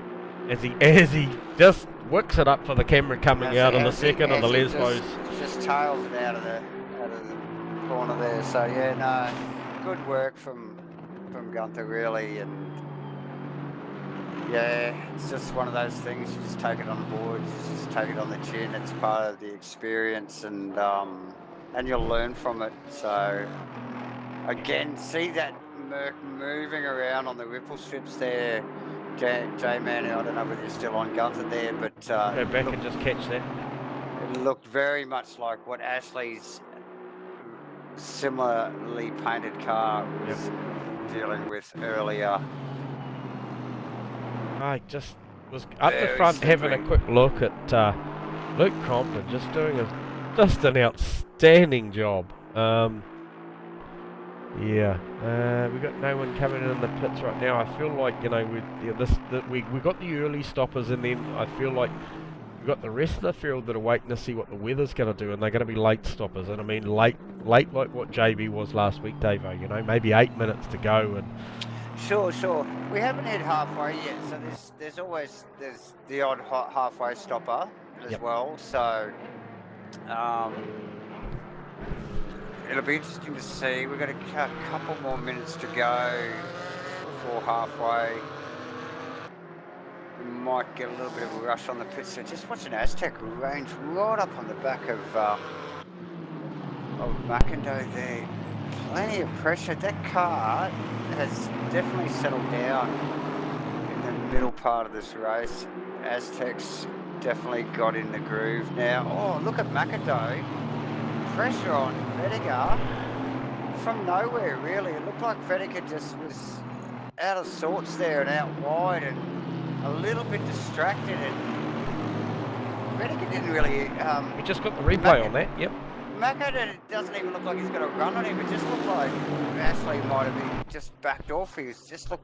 As he just wicks it up for the camera coming out in the second of the Lesbos. Just tails it out of the corner there. So yeah, no, good work from Gunther really, and yeah, it's just one of those things. You just take it on board, you just take it on the chin. It's part of the experience, and you'll learn from it. So again, see that Merc moving around on the ripple strips there. J-Man, I don't know whether you're still on Gunther there, but Go back and just catch that. it looked very much like what Ashley's similarly painted car was dealing with earlier. I just was up the Very front having a slippery. quick look at Luke Crompton, just doing just an outstanding job. Yeah, we got no one coming in the pits right now. I feel like, you know, we got the early stoppers, and then I feel like we've got the rest of the field that are waiting to see what the weather's going to do, and they're going to be late stoppers. And I mean late like what JB was last week, Davo. You know, maybe 8 minutes to go, and Sure. We haven't hit halfway yet, so there's always the odd halfway stopper as Yep. well. So it'll be interesting to see. We've got a couple more minutes to go before halfway. We might get a little bit of a rush on the pit. So just watching Aztec range right up on the back of McIndoe there. Plenty of pressure. That car has definitely settled down in the middle part of this race. Aztec's definitely got in the groove now. Oh, look at McIndoe. Pressure on Vedica from nowhere, really. It looked like Vedica just was out of sorts there and out wide and a little bit distracted. And Vedica didn't really... we just got the replay on that. Yep. Macca doesn't even look like he's got a run on him. It just looked like Ashley might have been just backed off. He was just look.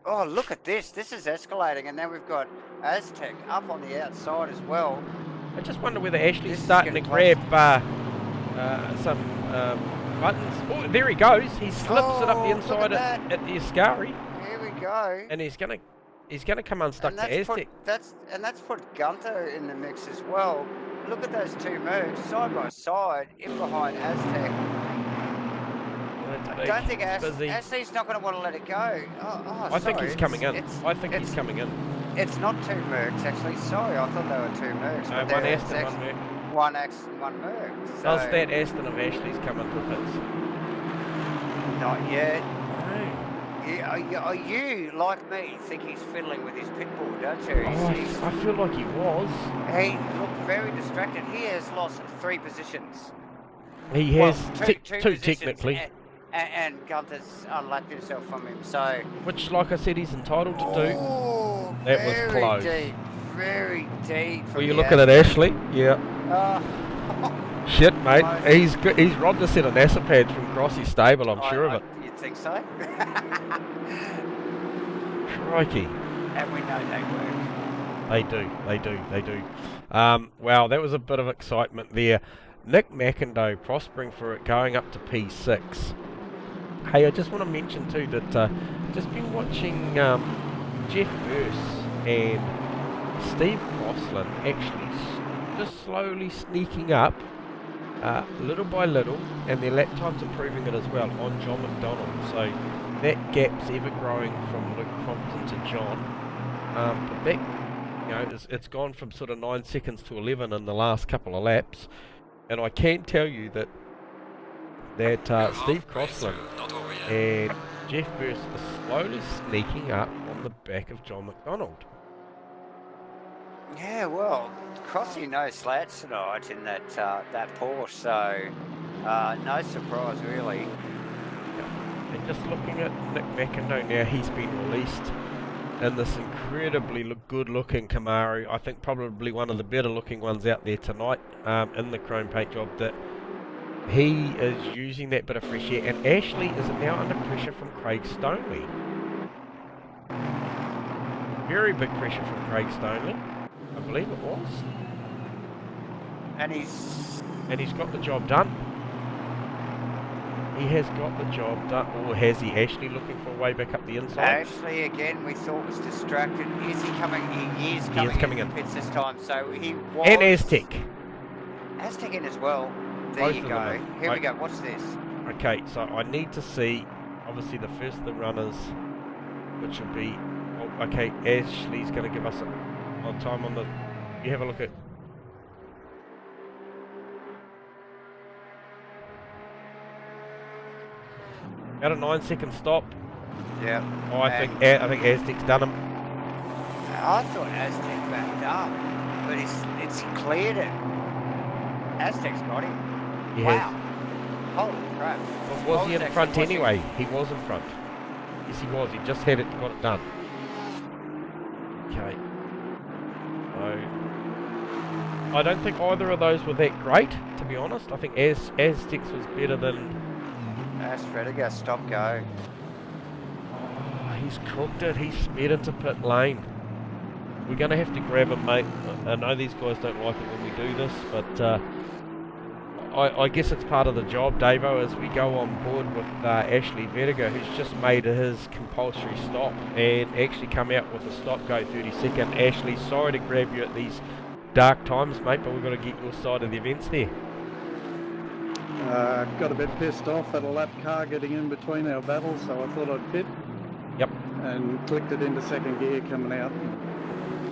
Oh, look at this. This is escalating. And now we've got Aztec up on the outside as well. I just wonder whether Ashley's This is starting to getting grab some buttons. Oh, there he goes. He slips it up the Oh, look inside at at the Ascari, Here we go. and he's gonna come unstuck And to that's Aztec. that's put Gunther in the mix as well. Look at those two mercs side by side in behind Aztec. I don't think Ashley's not going to want to let it go. I think sorry, he's coming in. I think he's it's- coming in. It's not two mercs actually. Sorry, I thought they were two mercs. No, but one they're Aston, one Merc. one Aston, one merc. So Does that Aston of Ashley's come into pits? Not yet. No. You, like me, think he's fiddling with his pit bull, don't you? Oh, I feel like he was. He looked very distracted. He has lost 3 positions. He Well, has two two positions, technically, and Gunther's unlapped himself from him. So which, like I said, he's entitled to do. oh, That was very close. deep, very deep. Were you looking at Ashley? Yeah. Shit, mate. Close. He's robbed us in an acid pad from Crossy stable. I'm sure of it. You'd think so. Crikey. And we know they work. They do. Wow, that was a bit of excitement there. Nick McIndoe prospering for it, going up to P6. Hey, I just want to mention too that just been watching Jeff Burse and Steve Crossland actually just slowly sneaking up, little by little, and their lap times improving it as well on John McDonald. So that gap's ever growing from Luke Crompton to John. But that, you know, it's gone from sort of 9 seconds to 11 in the last couple of laps, and I can tell you that Steve Crossland and Jeff Burse are slowly sneaking up on the back of John McDonald. Yeah, well, Crossy no slats tonight in that Porsche, so no surprise really. And just looking at Nick McIndoe now, he's been released in this incredibly good-looking Camaro. I think probably one of the better-looking ones out there tonight in the chrome paint job. That he is using that bit of fresh air, and Ashley is now under pressure from Craig Stoneley. Very big pressure from Craig Stoneley, I believe it was. And he's got the job done. He has got the job done, or has he? Ashley looking for a way back up the inside. Ashley again. We thought was distracted. Is he coming? He is coming. He is coming in in. pits this time. So he was. And Aztec. Aztec in as well. There Both you of go. them are. Here we go. Watch this. Okay, so I need to see, obviously, the first of the runners, which will be, oh, okay, Ashley's going to give us a time on the, you have a look at, About a 9-second stop. Yeah. Oh, I think Aztec's done him. I thought Aztec backed up, but it's cleared it. Aztec's got him. He Wow. has. Holy crap. But was he in Aztec front watching- anyway? He was in front. Yes, he was. He just had it, got it done. Okay. So, I don't think either of those were that great, to be honest. I think Aztecs was better than... Asrnz, stop go. Oh, he's cooked it. He's sped into pit lane. We're going to have to grab him, mate. I know these guys don't like it when we do this, but I guess it's part of the job, Davo, as we go on board with Ashley Vertigo, who's just made his compulsory stop and actually come out with a stop go 30-second. Ashley, sorry to grab you at these dark times, mate, but we've got to get your side of the events there. Got a bit pissed off at a lap car getting in between our battles, so I thought I'd pit. Yep. And clicked it into second gear coming out.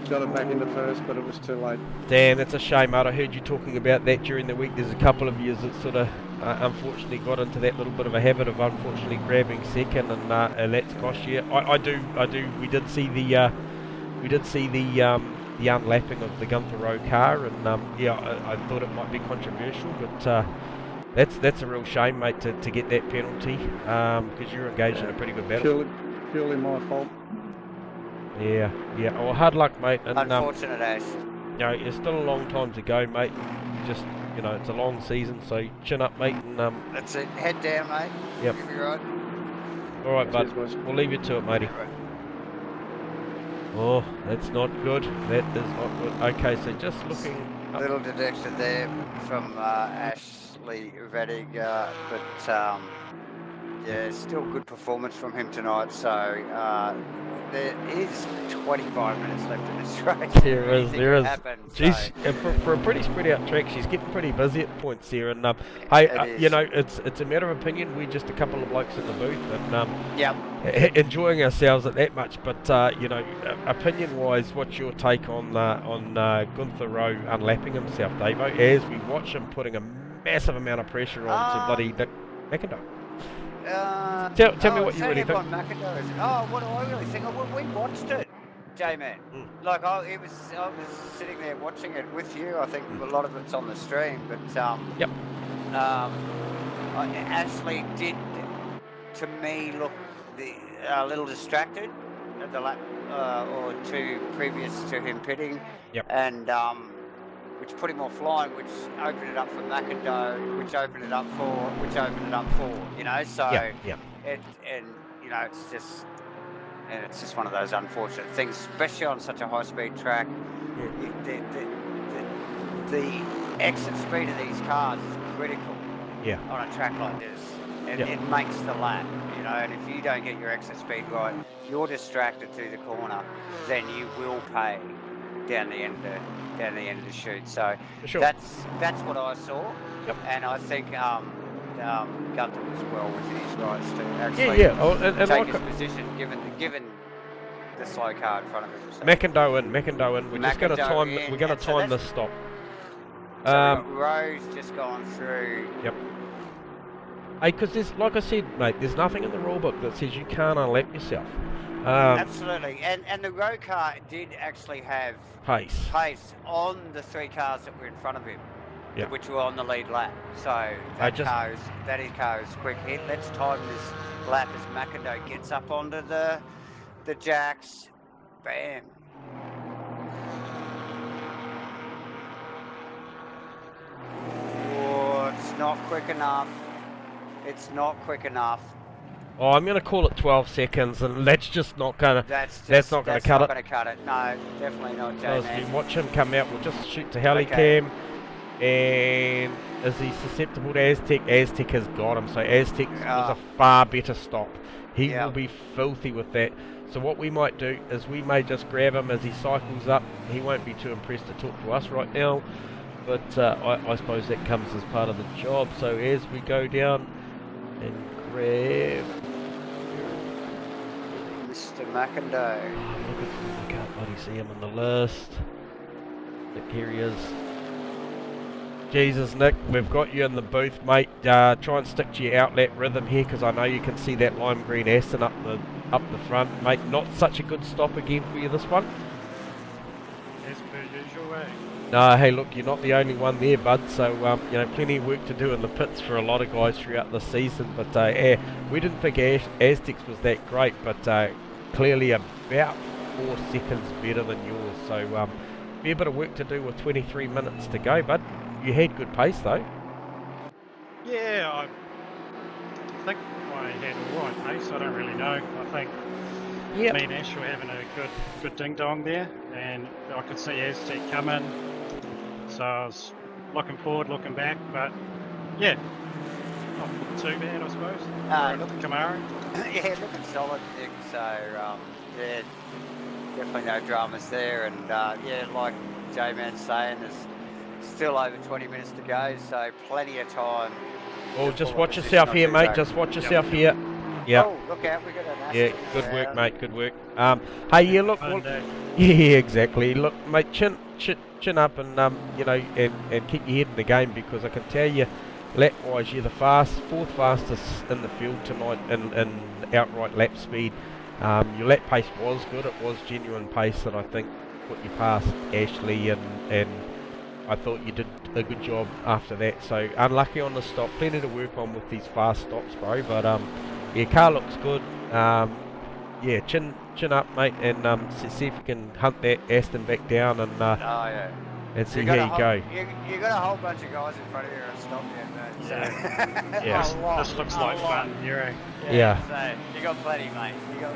Got it back into first, but it was too late. Dan, that's a shame, mate. I heard you talking about that during the week. There's a couple of years that sort of unfortunately got into that little bit of a habit of unfortunately grabbing second, and that's cost you. I do. We did see the unlapping of the Gunther Rowe car, and yeah, I thought it might be controversial, but that's a real shame, mate, to get that penalty, because you're engaged in a pretty good battle. Purely my fault. Yeah. Well, hard luck, mate. And Unfortunate, Ash. you know, it's still a long time to go, mate. Just, you know, it's a long season, so chin up, mate. And That's it. Head down, mate. Yep. You'll be right. all right, bud. Cheers, boys. We'll leave you to it, matey. Oh, that's not good. That is not good. Okay, so just looking up. Little deduction there from Ashley Vadig, but yeah, still good performance from him tonight. So there is 25 minutes left in this race. There is, there is. Happen, Jeez, so. and for a pretty spread out track, she's getting pretty busy at points here. And hey, It you is. know, it's a matter of opinion. We're just a couple of blokes in the booth, and Yep. enjoying ourselves at that much. But you know, opinion-wise, what's your take on Gunther Rowe unlapping himself, Davo, as we watch him putting a massive amount of pressure on to bloody Nick McIntyre? Tell me what you really think. Oh, what do I really think? Oh, we watched it, J-Man. Like, I was sitting there watching it with you. I think a lot of it's on the stream, but Yep. Ashley did, to me, look a little distracted at the lap or two previous to him pitting. Yep. And which put him offline, which opened it up for McIntyre, which opened it up for, you know, so Yeah. and you know, it's just one of those unfortunate things, especially on such a high speed track. The exit speed of these cars is critical. Yeah. On a track like this, and Yep. it makes the lap, you know, and if you don't get your exit speed right, you're distracted through the corner, then you will pay down the end of the chute. So For sure. that's what I saw. Yep. And I think Gunther was well within his rights to actually Yeah. Oh, and take like his position given the slow car in front of him. So, McIntyre. We're just going to McIntyre time. in, We're going and to so time that's- this stop. so we've got Rose just gone through. Yep. Hey, because there's, like I said, mate, there's nothing in the rule book that says you can't unlap yourself. Absolutely, and the road car did actually have Pace. pace on the three cars that were in front of him, Yep. which were on the lead lap. So that car is quick hit. Let's time this lap as McIntyre gets up onto the jacks. Bam. Oh, it's not quick enough. It's not quick enough. Oh, I'm going to call it 12 seconds, and that's just not going to... That's not gonna cut it. Going to cut it. No, definitely not, As J-Man. we watch him come out, we'll just shoot to heli Okay. cam. And is he susceptible to Aztec? Aztec has got him, so Aztec was a far better stop. He will be filthy with that. So what we might do is we may just grab him as he cycles up. He won't be too impressed to talk to us right now, but I suppose that comes as part of the job. So as we go down and grab... Mr. McIntyre. I can't bloody see him on the list. Look, here he is. Jesus, Nick, we've got you in the booth, mate. Try and stick to your outlet rhythm here, because I know you can see that lime green Aston up the front, mate. Not such a good stop again for you this one. As per usual, eh? No, hey, look, you're not the only one there, bud. So you know, plenty of work to do in the pits for a lot of guys throughout the season. But we didn't think Aztecs was that great, but clearly about 4 seconds better than yours. So fair bit of work to do with 23 minutes to go, bud. You had good pace though. Yeah, I think I had all right pace. I don't really know. I think me and Ash were having a good ding dong there, and I could see Aztec coming. So I was looking forward, looking back, but yeah, not too bad, I suppose. Look, Camaro. yeah, looking solid, Nick. So yeah, definitely no dramas there, and yeah, like J-Man's saying, there's still over 20 minutes to go, so plenty of time. Oh, just watch yourself here, mate. Just watch yourself here. Yeah. Oh, look out, we got an Aston. Yeah, good work, mate. Good work. Hey, yeah, look. Fun day. Yeah, exactly. Look, mate, chin up, and you know, and keep your head in the game, because I can tell you, lap-wise, you're the fourth fastest in the field tonight in outright lap speed. Your lap pace was good. It was genuine pace that I think put you past Ashley, and I thought you did a good job after that. So unlucky on the stop. Plenty to work on with these fast stops, bro. But yeah, car looks good. Yeah, chin up, mate, and see if you can hunt that Aston back down, and and see how you go. You got a whole bunch of guys in front of you and stop you, mate. So. Yeah. This looks like fun. Yeah. Yeah. So you got plenty, mate. You got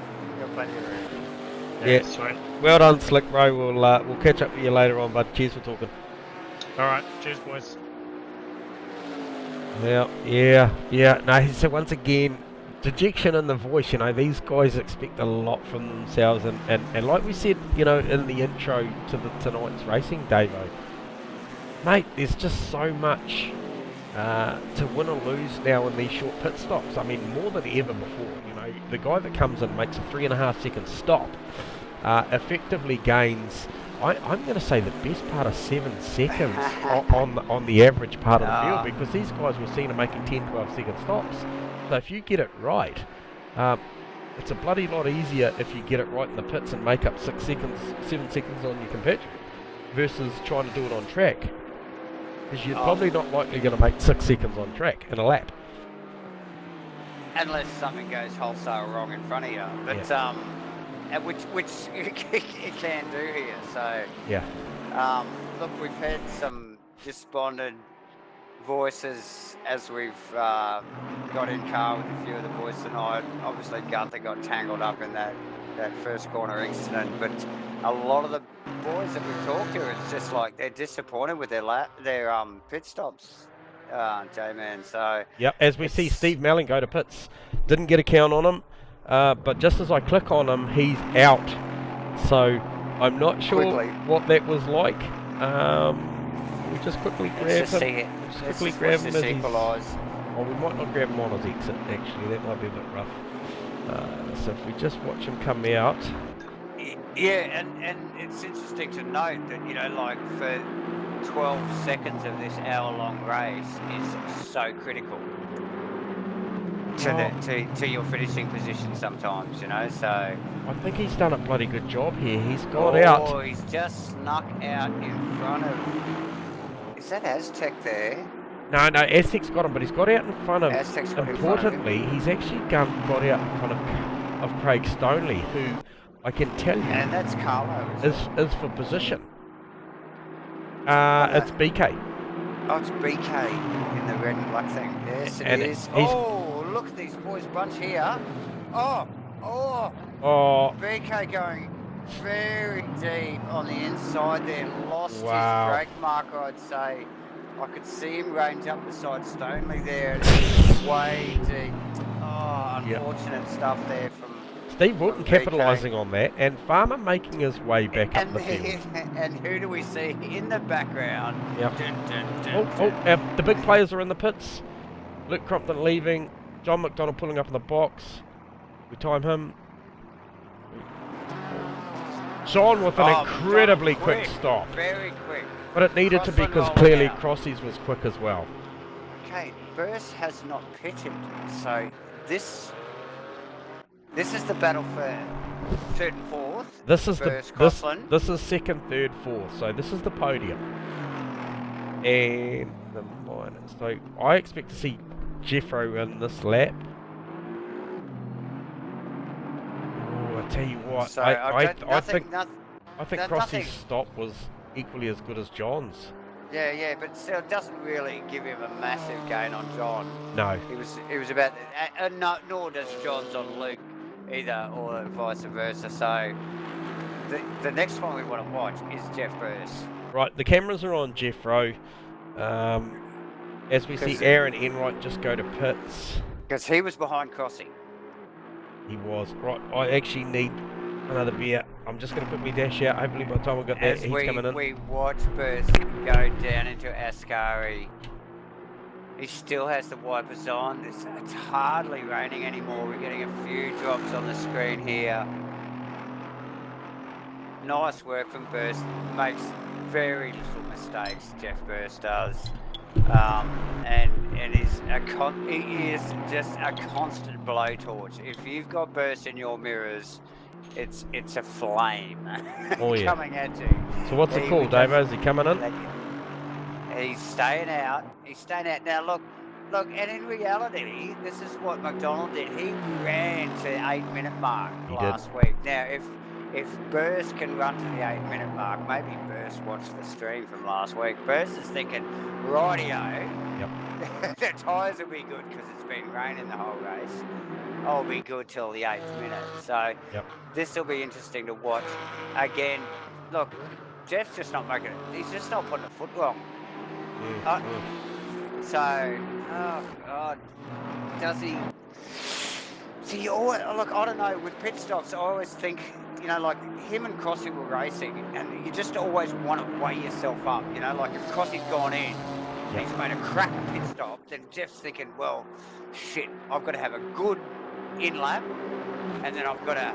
plenty of room. Yeah. Sweet. Well done, Slick, bro. We'll catch up with you later on, bud. Cheers for talking. All right. Cheers, boys. Yeah. No, so once again, dejection in the voice. You know, these guys expect a lot from themselves, and like we said, you know, in the intro to tonight's racing, Davo, mate, there's just so much to win or lose now in these short pit stops. I mean, more than ever before. You know, the guy that comes in makes a 3.5 second stop, effectively gains, I'm going to say, the best part of 7 seconds on the average part of the field, because these guys were seen to making 10, 12 second stops. So if you get it right, it's a bloody lot easier if you get it right in the pits and make up 6 seconds, 7 seconds on your compatriot, versus trying to do it on track, because you're probably not likely going to make 6 seconds on track in a lap. Unless something goes wholesale wrong in front of you, but which it can do here. So yeah, look, we've had some despondent voices as we've got in car with a few of the boys tonight. Obviously, Gunther got tangled up in that first corner incident, but a lot of the boys that we've talked to, it's just like they're disappointed with their pit stops, J-Man. So yep. As we see Steve Melling go to pits, didn't get a count on him, but just as I click on him, he's out. So I'm not sure what that was like. We just quickly grab him. Quickly grab him as equalise. Oh, we might not grab him on his exit. Actually, that might be a bit rough. So if we just watch him come out. Yeah, and it's interesting to note that, you know, like, for 12 seconds of this hour-long race is so critical to your finishing position sometimes, you know. So I think he's done a bloody good job here. He's got out. Oh, he's just snuck out in front of. Is that Aztec there? No, Aztec's got him, but he's got out in front of. Aztec's got Importantly, in front of he's actually got out in front of Craig Stoneley, who I can tell you, and that's Carlo, is for position. It's BK. Oh, it's BK in the red and black thing. Yes, it is. Oh, look at these boys bunch here. Oh. BK going very deep on the inside there. Lost his brake marker, I'd say. I could see him range up beside Stoneley there. It's way deep. Oh, unfortunate stuff there from Steve Wharton capitalising on that, and Farmer making his way back up the field. And who do we see in the background? Yep. The big players are in the pits. Luke Crompton leaving. John McDonald pulling up in the box. We time him. Sean with an incredibly quick stop. Very quick. But it needed to be Crossland because rolling clearly out. Crossy's was quick as well. Okay, Burst has not pitted, so this is the battle for third and fourth. This is Burst, Crossland. this is second, third, fourth. So this is the podium. And the minors. So I expect to see Jeffro in this lap. Oh, I tell you what, So I nothing, think nothing, I think no- Crossy's nothing. stop was equally as good as John's. Yeah, but still, it doesn't really give him a massive gain on John. No. It was about, nor does John's on Luke either, or vice versa. So the next one we want to watch is Jeff Burst. Right, the cameras are on Jeffro. As we see Aaron Enright just go to pits. Because he was behind Crossy. He was. Right, I actually need another beer. I'm just going to put my dash out. Hopefully by the time I got there, As he's coming in. we watch Burst go down into Ascari, he still has the wipers on. It's hardly raining anymore. We're getting a few drops on the screen here. Nice work from Burst. Makes very little mistakes, Jeff Burst does. And he is just a constant blowtorch. If you've got Burst in your mirrors, it's a flame Oh, yeah. coming at you. So what's the call, Davo? Is he coming in? He's staying out. He's staying out. Now look, and in reality, this is what McDonald did. He ran to the 8-minute mark last week. Now, if Burst can run to the 8-minute mark, maybe Burst watched the stream from last week. Burst is thinking, rightio, the tyres will be good because it's been raining the whole race. I'll be good till the 8th minute. So this will be interesting to watch. Again, look, Jeff's just not making it. He's just not putting a foot wrong. So, oh God, does he? See, look, I don't know. With pit stops, I always think, like him and Crossy were racing, and you just always want to weigh yourself up. Like if Crossy's gone in, and he's made a cracker pit stop, then Jeff's thinking, well, shit, I've got to have a good in lap, and then I've got to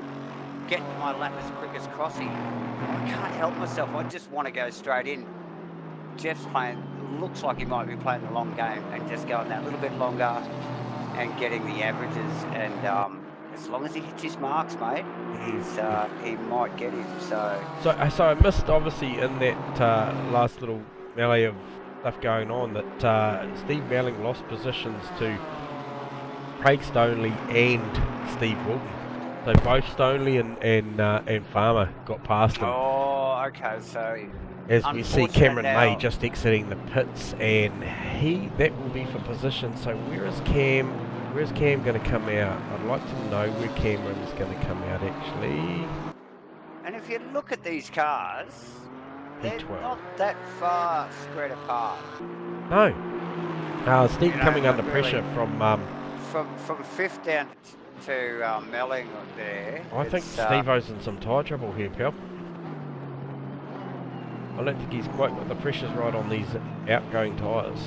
get my lap as quick as Crossy. I can't help myself. I just want to go straight in. Jeff's looks like he might be playing the long game and just going that little bit longer and getting the averages. And as long as he hits his marks, mate, he might get him. So I missed obviously in that last little melee of stuff going on that Steve Melling lost positions to Craig Stoneley and Steve Wilton. So both Stoneley and Farmer got past him. Oh, okay. So as we see Cameron now, May just exiting the pits, and that will be for position. So where's Cam going to come out? I'd like to know where Cameron's going to come out actually. And if you look at these cars, they're P12. not that far spread apart. No. Steve coming under pressure from fifth down to Melling there. I think Steve-O's in some tyre trouble here, pal. I don't think he's quite got the pressures right on these outgoing tyres.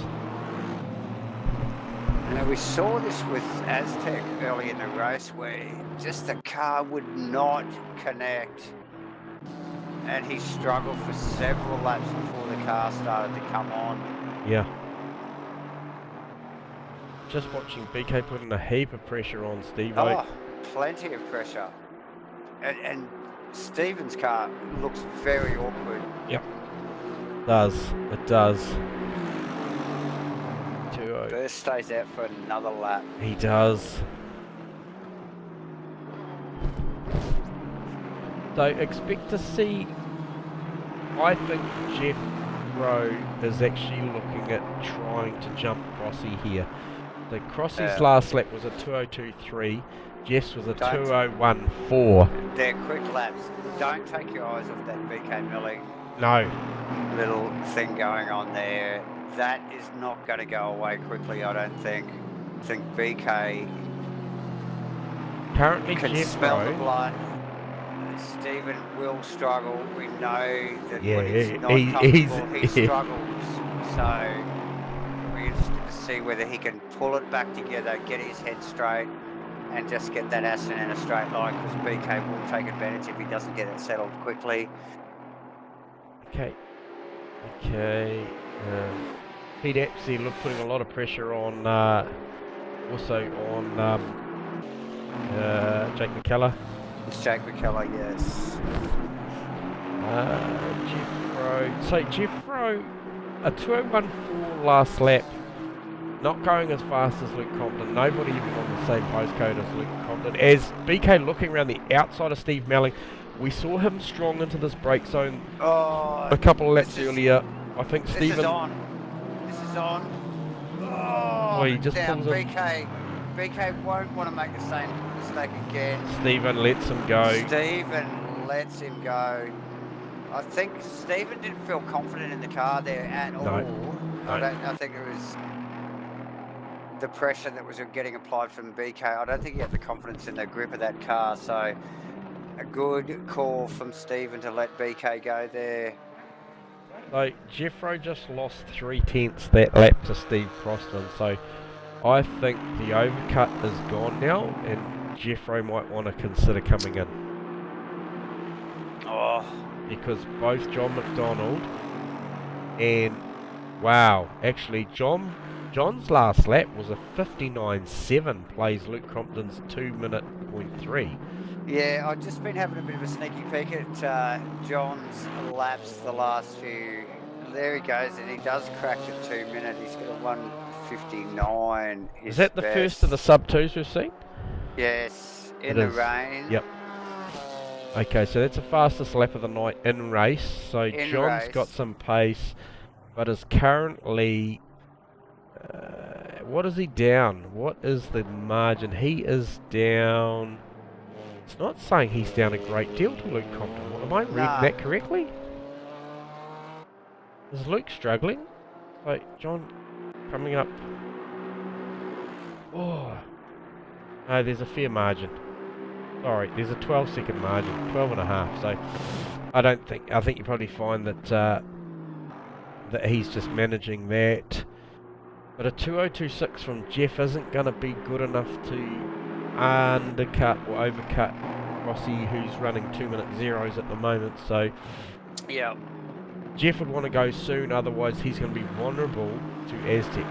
Now we saw this with Aztec early in the race where just the car would not connect, and he struggled for several laps before the car started to come on. Yeah. Just watching BK putting a heap of pressure on Steve-O. Oh, plenty of pressure. And Stephen's car looks very awkward. Yep. It does. 2-0. Burst stays out for another lap. He does. So expect to see, I think Jeff Rowe is actually looking at trying to jump Crossy here. So Crossy's last lap was a 2:02.3. Jeff's was a 2:01.4. They're quick laps. Don't take your eyes off that BK Milling No. little thing going on there. That is not going to go away quickly, I don't think. I think BK Currently can Jeff smell the Rowe. blood. Stephen will struggle. We know that Yeah, when he's not comfortable, he struggles. So we're interested to see whether he can pull it back together, get his head straight, and just get that Asrnz in a straight line, because BK will take advantage if he doesn't get it settled quickly. Okay. Okay. Pete Apsey putting a lot of pressure on, also on Jake McKellar. It's Jake McKellar, yes. Jeffro. So Jeffro, a 2:01.4 last lap. Not going as fast as Luke Compton. Nobody even on the same postcode as Luke Compton. As BK looking around the outside of Steve Melling, we saw him strong into this brake zone a couple of laps earlier. I think This Stephen. is on. This is on. Oh, he just down. pulls him. BK won't want to make the same mistake again. Stephen lets him go. Stephen lets him go. I think Stephen didn't feel confident in the car there at all. No. I think it was the pressure that was getting applied from BK. I don't think he had the confidence in the grip of that car. So a good call from Stephen to let BK go there. So Jeffro just lost 0.3 that lap to Steve Croston. So I think the overcut is gone now, and Jeffro might want to consider coming in. Oh. Because both John McDonald and wow, actually John's last lap was a 59.7, plays Luke Compton's 2:03. Yeah, I've just been having a bit of a sneaky peek at John's laps the last few. There he goes, and he does crack the 2 minute. He's got a 1:59. Is that the first of the sub-2s we've seen? Yes, in It the is. rain. Yep. Okay, so that's the fastest lap of the night in race. So In John's race. got some pace, but is currently... what is he down? What is the margin? He is down... It's not saying he's down a great deal to Luke Compton. Am I reading that correctly? Is Luke struggling? Like, John coming up... Oh... No, there's a fair margin. Sorry, there's a 12-second margin, 12.5. So I think you probably find that that he's just managing that. But a 2:02.6 from Jeff isn't going to be good enough to undercut or overcut Rossi, who's running 2-minute zeros at the moment. So yeah, Jeff would want to go soon, otherwise he's going to be vulnerable to Aztec.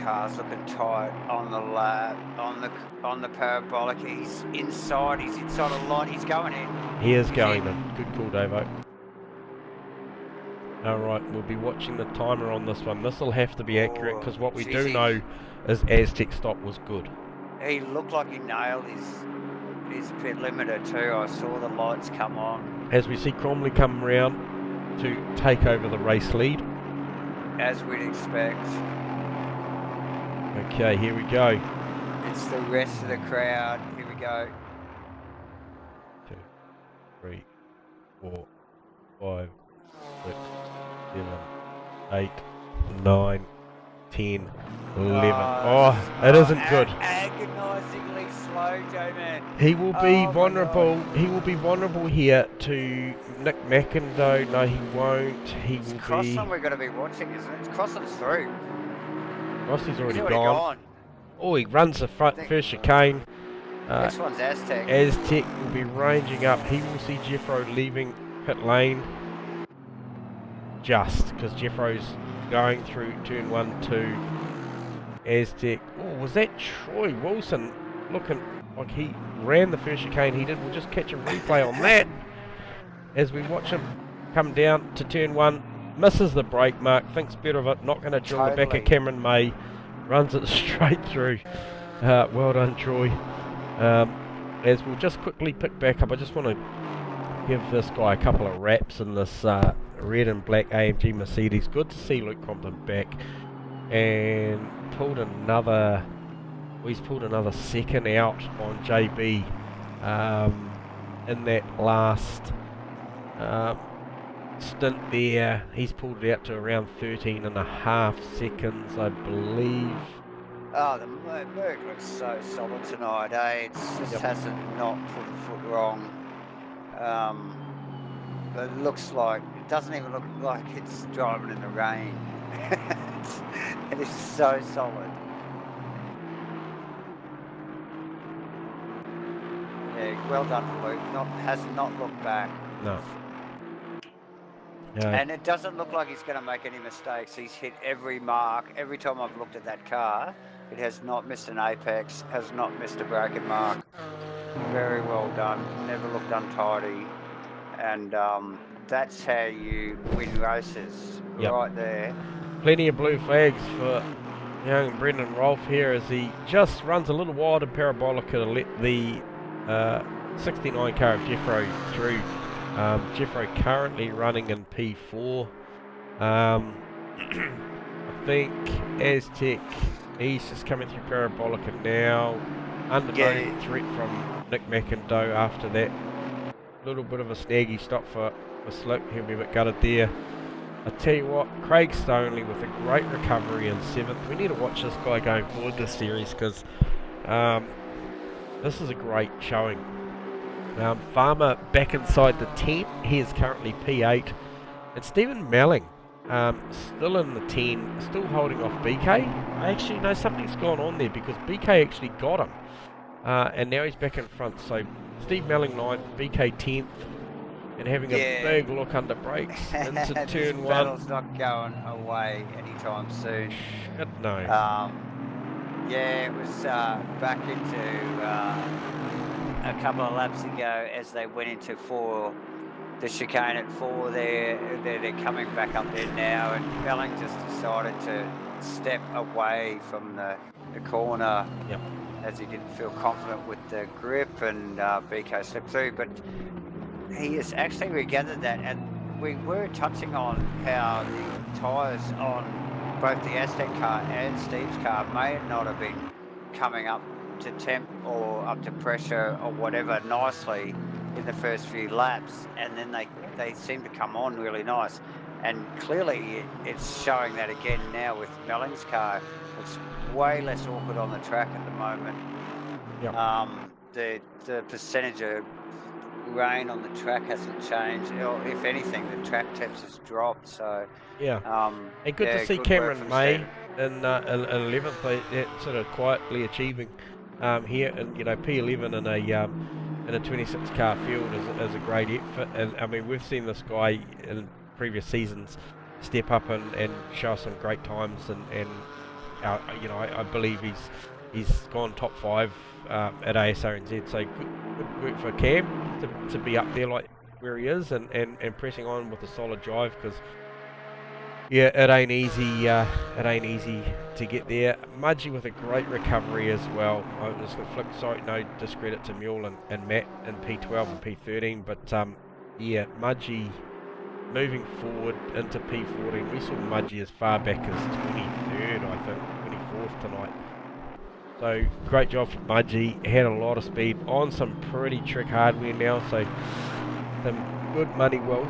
Car's looking tight on the lap, on the parabolic. He's inside a lot. He's going in. He is going in. Good call, Davo. Alright, we'll be watching the timer on this one. This will have to be accurate, because what we do know is Aztec stop was good. He looked like he nailed his pit limiter too. I saw the lights come on. As we see Cromley come round to take over the race lead. As we'd expect. Okay, here we go. It's the rest of the crowd. Here we go. 2, 3, 4, 5, 6, 7, 8, 9, 10, 11. Oh, it isn't good. Agonisingly slow, J-Man. He will be vulnerable. He will be vulnerable here to Nick McIndoe. No, he won't. He will be. Crossan we're going to be watching, isn't it? It's Crossan's through. Rossi's already He's gone. Oh, he runs the first chicane. Next one's Aztec. Aztec will be ranging up. He will see Jeffro leaving pit lane. Just because Jeffro's going through turn 1, 2. Aztec. Oh, was that Troy Wilson looking like he ran the first chicane he did? We'll just catch a replay on that as we watch him come down to turn 1. Misses the brake mark, thinks better of it, not going to drill the back of Cameron May, runs it straight through. Well done, Troy. As we'll just quickly pick back up, I just want to give this guy a couple of raps in this red and black AMG Mercedes. Good to see Luke Compton back, and he's pulled another second out on JB in that last stint there. He's pulled it out to around 13.5 seconds, I believe. Oh, the Merc looks so solid tonight, eh? It just hasn't not put a foot wrong. But it doesn't even look like it's driving in the rain. It is so solid. Yeah, well done for Luke. Has not looked back. No. Yeah. And it doesn't look like he's going to make any mistakes. He's hit every mark. Every time I've looked at that car, it has not missed an apex, has not missed a bracket mark. Very well done. Never looked untidy. And that's how you win races, Yep. right there. Plenty of blue flags for young Brendan Rolfe here as he just runs a little wide and parabolic to let the 69 car of Jeffro through. Jeffro currently running in P4. I think Aztec East is coming through parabolic and now under no threat from Nick McIndoe after that. Little bit of a snaggy stop for Slick. He'll be a bit gutted there. I tell you what, Craig Stonley with a great recovery in 7th. We need to watch this guy going forward this series because this is a great showing. Farmer back inside the 10. He is currently P8. And Stephen Melling still in the 10, still holding off BK. I actually know something's gone on there because BK actually got him. And now he's back in front. So Steve Melling 9th, BK 10th. And having a big look under brakes into turn 1. Battle's not going away anytime soon. No. Yeah, it was back into a couple of laps ago as they went into 4, the chicane at 4 they're coming back up there now, and Melling just decided to step away from the corner. Yep. As he didn't feel confident with the grip, and BK slipped through, but he has actually regathered that, and we were touching on how the tyres on both the Aztec car and Steve's car may not have been coming up to temp or up to pressure or whatever nicely in the first few laps, and then they seem to come on really nice, and clearly it's showing that again now with Melling's car. It's way less awkward on the track at the moment. Yep. The percentage of rain on the track hasn't changed. If anything, the track temps has dropped. So and good to see Cameron May in 11th. They're sort of quietly achieving here, and P11 in a 26 car field is a great effort. And I mean, we've seen this guy in previous seasons step up and show some great times, and I believe he's gone top 5 at Asrnz. So good work for Cam to be up there like where he is and pressing on with a solid drive, because it ain't easy. It ain't easy to get there. Mudgy with a great recovery as well. I'm just gonna flick. Sorry, no discredit to Mule and Matt in P12 and P13, but Mudgy moving forward into P14. We saw Mudgy as far back as 23rd, I think, 24th tonight. So great job for Mudgy. Had a lot of speed on some pretty trick hardware now. So some good money well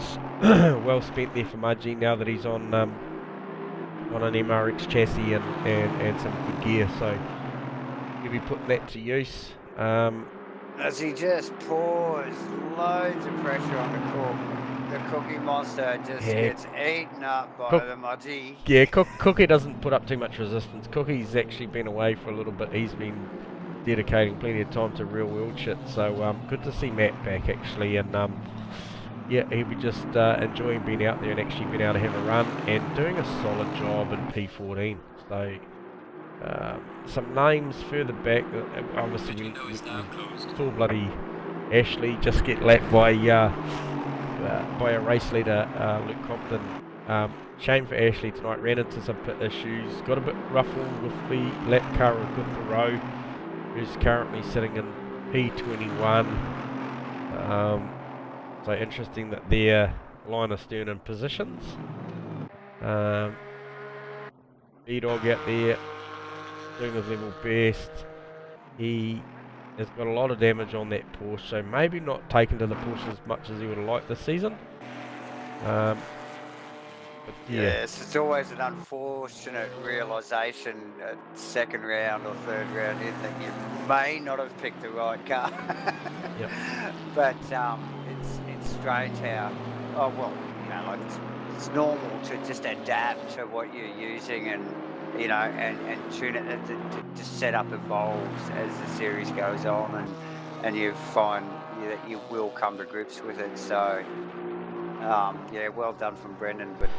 spent there for Mudgy now that he's on an MRX chassis and some good gear. So he'll be putting that to use. As he just pours loads of pressure on the Cook. The Cookie monster just gets eaten up by the Mudgy. Yeah, Cookie doesn't put up too much resistance. Cookie's actually been away for a little bit. He's been dedicating plenty of time to real world shit. So good to see Matt back actually, and he'll be just enjoying being out there and actually being able to have a run and doing a solid job in P14. So some names further back. Obviously we saw bloody Ashley just get lapped by a race leader, Luke Compton. Shame for Ashley tonight, ran into some pit issues, got a bit ruffled with the lap car of Guthero, who's currently sitting in P21. So interesting that they're line astern in positions. B-Dog out there doing his level best. He has got a lot of damage on that Porsche, so maybe not taken to the Porsche as much as he would have liked this season. But yes, it's always an unfortunate realisation at second round or third round that you may not have picked the right car. Yep. But it's strange how, it's normal to just adapt to what you're using and tune it. The setup evolves as the series goes on, and you find that you will come to grips with it. So Yeah, well done from Brendan, but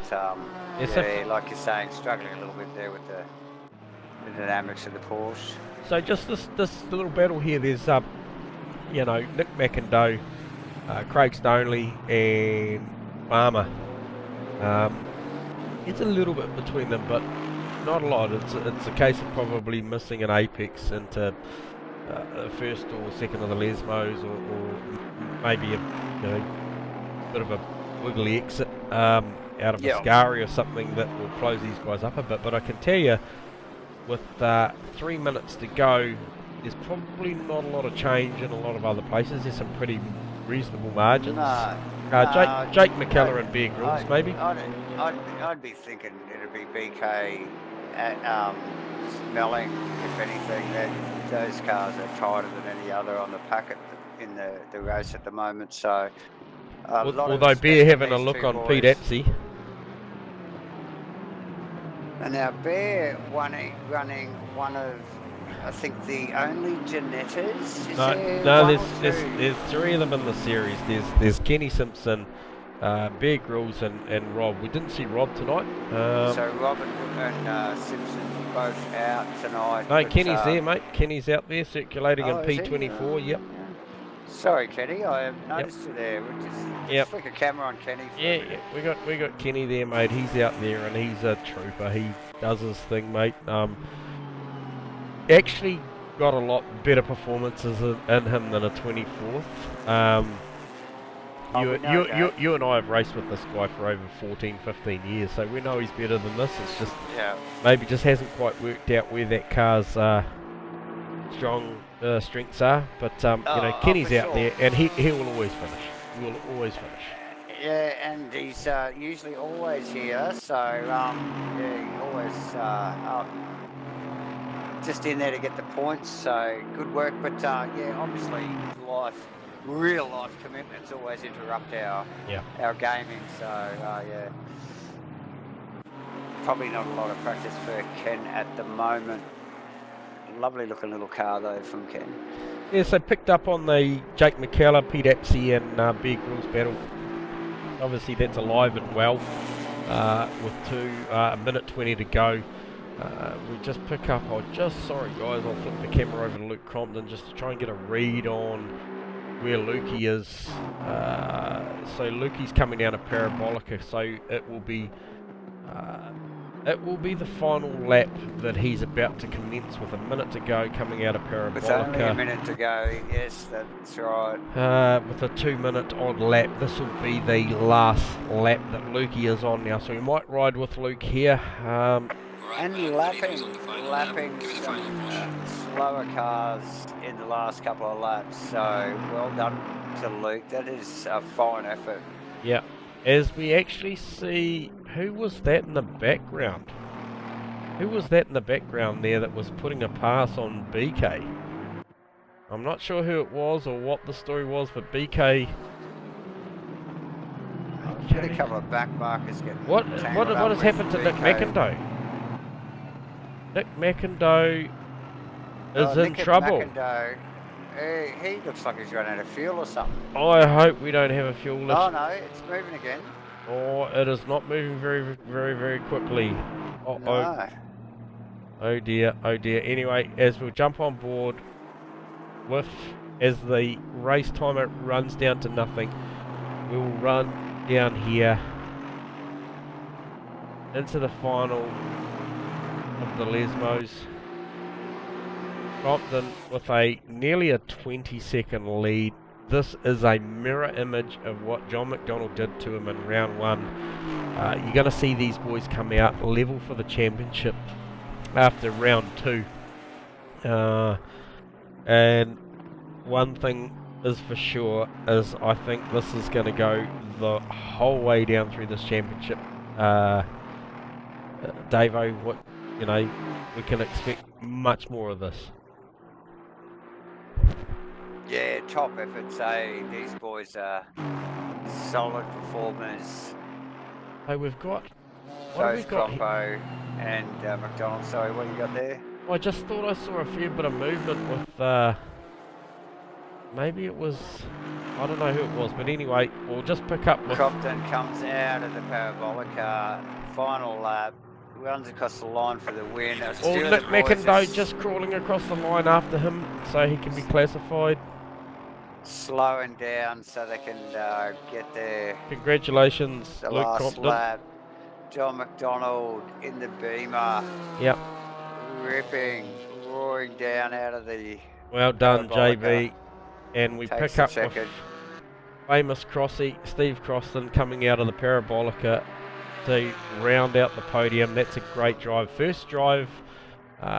Yes, if- yeah, like you're saying, struggling a little bit there with the dynamics of the Porsche. So just this little battle here, there's you know, Nick McIndoe, Craig Stoneley and Farmer. It's a little bit between them, but not a lot. It's a case of probably missing an apex into first or second of the Lesmos, or maybe a bit of a wiggly exit out of a Ascari or something that will close these guys up a bit. But I can tell you, with 3 minutes to go, there's probably not a lot of change in a lot of other places. There's some pretty reasonable margins. Jake McKellar and Bear Grylls, maybe. I'd be thinking it'd be BK at Melling, if anything. That those cars are tighter than any other on the packet in the race at the moment. So, although Bear having a look on Pete Apsey. And now Bear running one of, I think, the only Janettas. No, there's 3 of them in the series. There's Kenny Simpson, Bear Grylls and Rob. We didn't see Rob tonight. So Robin and Simpson both out tonight. No, Kenny's there, mate. Kenny's out there circulating in P24. Yep. Sorry, Kenny, I have noticed you there. We'll just flick a camera on Kenny. Yeah, we got Kenny there, mate. He's out there and he's a trooper. He does his thing, mate. Actually got a lot better performances in him than a 24th. You and I have raced with this guy for over 14, 15 years, so we know he's better than this. It's just maybe just hasn't quite worked out where that car's strengths are. But you know, Kenny's out there, and he will always finish. He will always finish. Yeah, and he's usually always here, so yeah, he always just in there to get the points. So good work, but yeah, obviously real life commitments always interrupt our gaming. So yeah, probably not a lot of practice for Ken at the moment. Lovely looking little car though from Ken. Yeah, so picked up on the Jake McKellar, Pete Apsey and Bear Grylls battle. Obviously that's alive and well with a minute 20 to go. We just pick up, sorry guys, I'll flip the camera over to Luke Crompton just to try and get a read on where Lukey is. So Lukey's coming down a Parabolica, so it will be the final lap that he's about to commence with a minute to go coming out of Parabolica. With only a minute to go, yes, that's right. With a 2 minute odd lap, this will be the last lap that Lukey is on now, so we might ride with Luke here. And lapping some slower cars in the last couple of laps, so well done to Luke. That is a fine effort. Yeah, as we actually see, who was that in the background? Who was that in the background there that was putting a pass on BK? I'm not sure who it was or what the story was, but BK... Get a couple of back markers getting What has happened to Nick McIndoe? Nick McIndoe is in trouble. McIndoe, he looks like he's run out of fuel or something. I hope we don't have a fuel issue. Oh no, it's moving again. Oh, it is not moving very, very, very quickly. No. Oh dear, oh dear. Anyway, as we'll jump on board as the race timer runs down to nothing, we'll run down here into the final of the Lesmos. Crompton with nearly a 20-second lead. This is a mirror image of what John McDonald did to him in round 1. You're going to see these boys come out level for the championship after round 2. And one thing is for sure is I think this is going to go the whole way down through this championship. Davo, we can expect much more of this. Yeah, top efforts, these boys are solid performers. Hey, we've got... So is Crompo and McDonald. Sorry, what you got there? I just thought I saw a fair bit of movement maybe it was, I don't know who it was, but anyway, we'll just pick up with... Cropton comes out of the parabolica, final lap, runs across the line for the win. Oh, Nick McIndoe just crawling across the line after him so he can be classified. Slowing down so they can get there. Congratulations, The Luke last Crompton. lap. John McDonald in the Beamer. Yep. Ripping, roaring down out of the... Well done, Parabolica. JB. And we Takes pick up the with checkered. famous Crossy, Steve Croston, coming out of the Parabolica to round out the podium. That's a great drive. First drive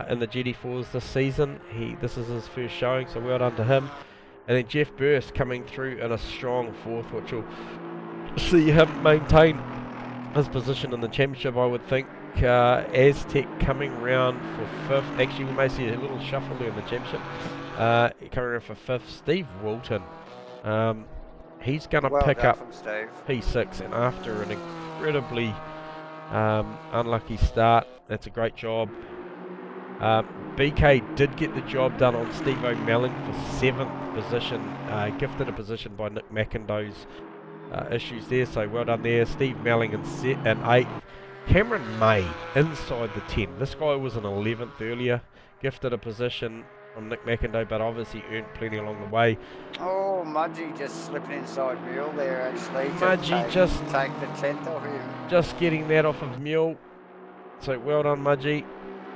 in the GT4s this season. This is his first showing, so well done to him. And then Jeff Burst coming through in a strong fourth, which will see him maintain his position in the championship, I would think. Aztec coming round for fifth. Actually, we may see a little shuffle there in the championship. Coming around for fifth. Steve Walton. He's going to pick up P6, and after an incredibly unlucky start, that's a great job. BK did get the job done on Steve O'Melling for 7th position, gifted a position by Nick McIndoe's issues there, so well done there. Steve Melling in 8th. Cameron May inside the 10. This guy was in 11th earlier, gifted a position from Nick McIndoe, but obviously earned plenty along the way. Oh, Mudgee just slipping inside Mule there actually. Mudgee just take the 10th off him. Just getting that off of Mule. So well done, Mudgee.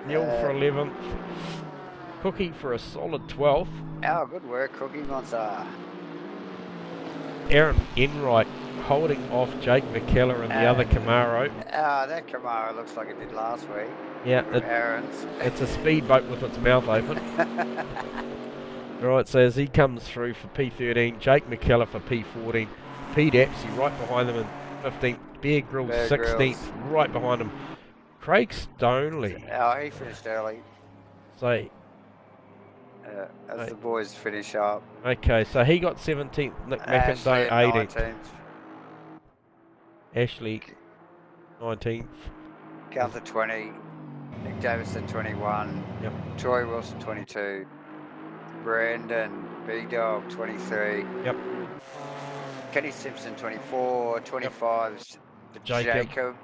Mule for 11th. Cookie for a solid 12th. Oh, good work, Cookie Monza. Aaron Enright holding off Jake McKellar and the other Camaro. That Camaro looks like it did last week. Yeah, Aaron's. It's a speedboat with its mouth open. Alright, so as he comes through for P13, Jake McKellar for P14, Pete Apsey right behind them in 15th, Bear Grylls 16th, right behind him. Craig Stoneley. Oh, he finished early. So, as the boys finish up. Okay, so he got 17th, Nick McIndoe 18th. 19th. Ashley 19th. Gunther 20. Nick Davison 21. Yep. Troy Wilson 22. Brandon B-Dog 23. Yep. Kenny Simpson 24. 25's Jacob.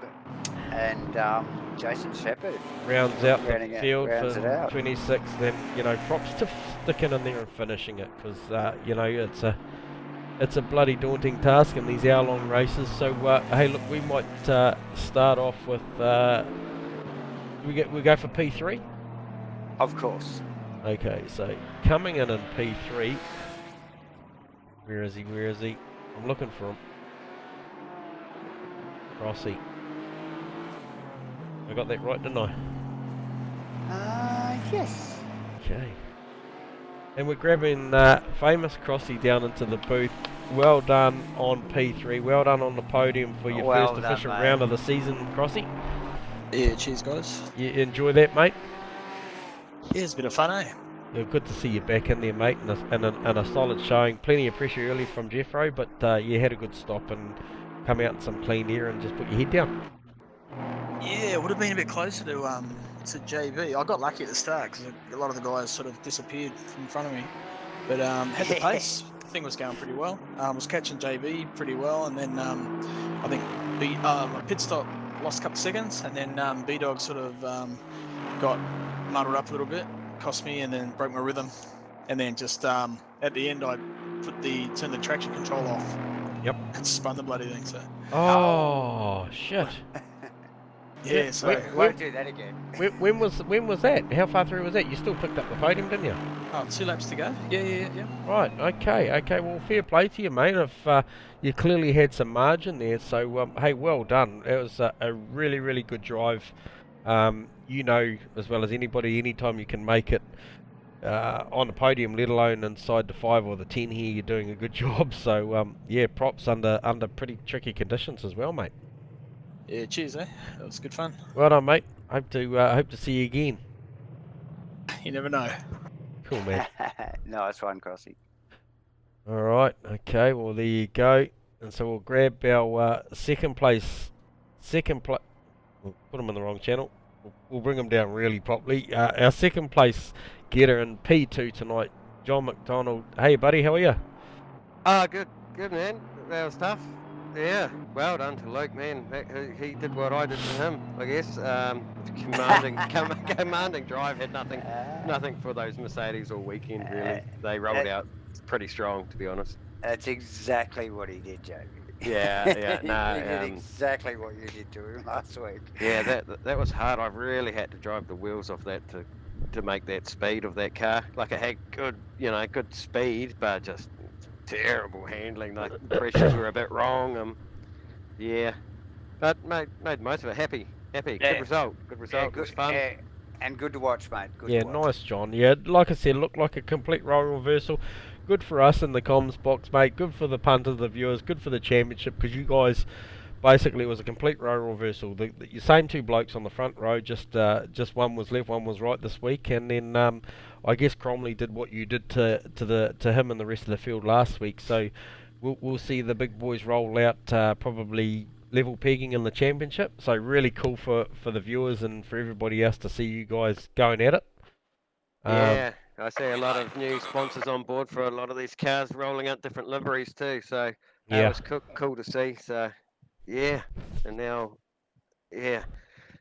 And Jason Shepherd rounds out the field rounds for 26. Then, props to sticking in there and finishing it, because it's a bloody daunting task in these hour-long races. So hey, look, we might start off with we go for P3. Of course. Okay, so coming in P3. Where is he? I'm looking for him. Crossy. I got that right, didn't I? Yes. Okay. And we're grabbing famous Crossy down into the booth. Well done on P3. Well done on the podium for your first official round of the season, Crossy. Yeah, cheers, guys. You enjoy that, mate? Yeah, it's a bit of fun, eh? Yeah, good to see you back in there, mate, and a solid showing. Plenty of pressure early from Jeffro, but you had a good stop and come out in some clean air and just put your head down. Yeah, it would have been a bit closer to JB. I got lucky at the start because a lot of the guys sort of disappeared from in front of me. But had the pace. The thing was going pretty well. Was catching JB pretty well, and then I think my pit stop lost a couple of seconds, and then B-Dog sort of got muddled up a little bit, cost me, and then broke my rhythm. And then just at the end, I turned the traction control off. Yep. And spun the bloody thing. So. Oh shit. Yeah, so won't do that again. When was that? How far through was that? You still picked up the podium, didn't you? Oh, 2 laps to go. Yeah. Right. Okay. Well, fair play to you, mate. If you clearly had some margin there, so hey, well done. It was a really, really good drive. As well as anybody, anytime you can make it on the podium, let alone inside the 5 or the 10 here, you're doing a good job. So yeah, props under pretty tricky conditions as well, mate. Yeah, cheers, eh? That was good fun. Well done, mate. Hope to see you again. You never know. Cool, man. Nice one, Crossy. All right. Okay. Well, there you go. And so we'll grab our second place. We'll put them in the wrong channel. We'll bring them down really properly. Our second place getter in P2 tonight, John McDonald. Hey, buddy, how are you? Good, man. That was tough. Yeah, well done to Luke, man. He did what I did to him, I guess. Commanding drive. Had nothing for those Mercedes all weekend, really. They rolled out pretty strong, to be honest. That's exactly what he did, Jamie. Yeah, he did exactly what you did to him last week. Yeah, that was hard. I really had to drive the wheels off that to make that speed of that car. Like, it had good speed, but just terrible handling. Like, the pressures were a bit wrong. Yeah, but made most of it. Happy. Yeah. Good result. Yeah, It was fun. And good to watch, mate. Good Yeah, to watch. nice, John. Yeah, like I said, looked like a complete role reversal. Good for us in the comms box, mate. Good for the punters, the viewers. Good for the championship, because you guys, basically, it was a complete role reversal. The same two blokes on the front row, just one was left, one was right this week, and then I guess Cromley did what you did to him and the rest of the field last week. So we'll see the big boys roll out probably level pegging in the championship. So really cool for the viewers and for everybody else to see you guys going at it. Yeah, I see a lot of new sponsors on board for a lot of these cars, rolling out different liveries too. So that was cool to see. So yeah, and now the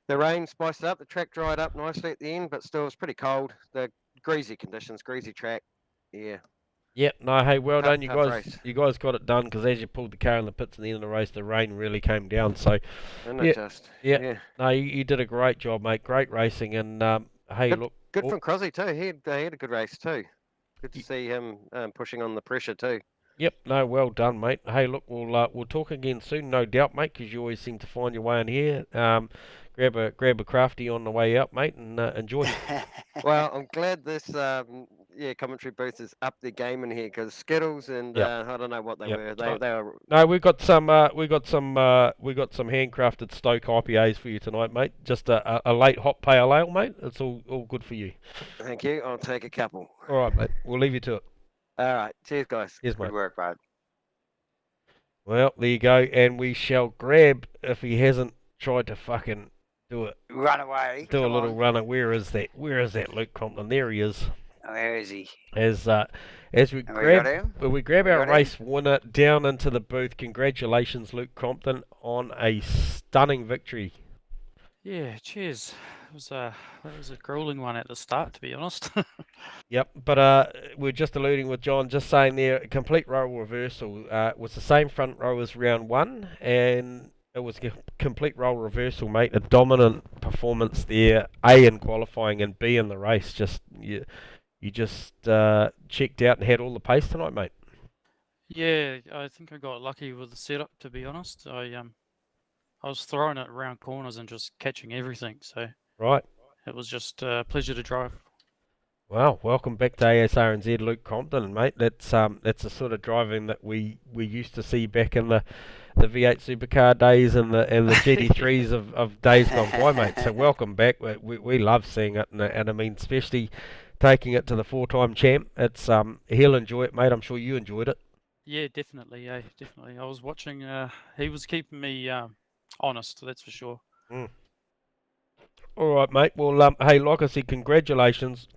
rain spiced it up. The track dried up nicely at the end, but still it's pretty cold. The greasy conditions, greasy track. Yeah. Yep. No. Hey, well done, you tough guys. race. You guys got it done, because as you pulled the car in the pits at the end of the race, the rain really came down. So Yeah. no, you did a great job, mate. Great racing, and hey, look. Good from Crosby too. He had a good race too. Good to see him pushing on the pressure too. Yep, no, well done, mate. Hey, look, we'll talk again soon, no doubt, mate, because you always seem to find your way in here. Grab a crafty on the way out, mate, and enjoy. Well, I'm glad this commentary booth is up their game in here, because Skittles and I don't know what they were. They were. No, we got some handcrafted Stoke IPAs for you tonight, mate. Just a late hot pale ale, mate. It's all good for you. Thank you. I'll take a couple. All right, mate. We'll leave you to it. All right. Cheers, guys. Cheers, mate. Good work, mate. Well, there you go, and we shall grab, if he hasn't tried to fucking do it. Run away. Do a little runner. Where is that Luke Compton? There he is. Where is he? As we grab our race winner down into the booth. Congratulations, Luke Crompton, on a stunning victory. Yeah, cheers. That was a grueling one at the start, to be honest. Yep, but we're just alluding with John, just saying there, a complete row reversal. It was the same front row as round one, and it was a complete role reversal, mate. A dominant performance there, A in qualifying and B in the race. Just you just checked out and had all the pace tonight, mate. Yeah, I think I got lucky with the setup, to be honest. I was throwing it around corners and just catching everything, so right. It was just a pleasure to drive. Wow, welcome back to Asrnz, Luke Compton, mate. That's the sort of driving that we used to see back in the V8 supercar days and the GT3s of days gone by, mate. So welcome back. We love seeing it, and I mean, especially taking it to the 4-time champ. It's he'll enjoy it, mate. I'm sure you enjoyed it. Yeah, definitely. Yeah, definitely. I was watching. He was keeping me honest. That's for sure. All right, mate. Well, hey, like I said, congratulations.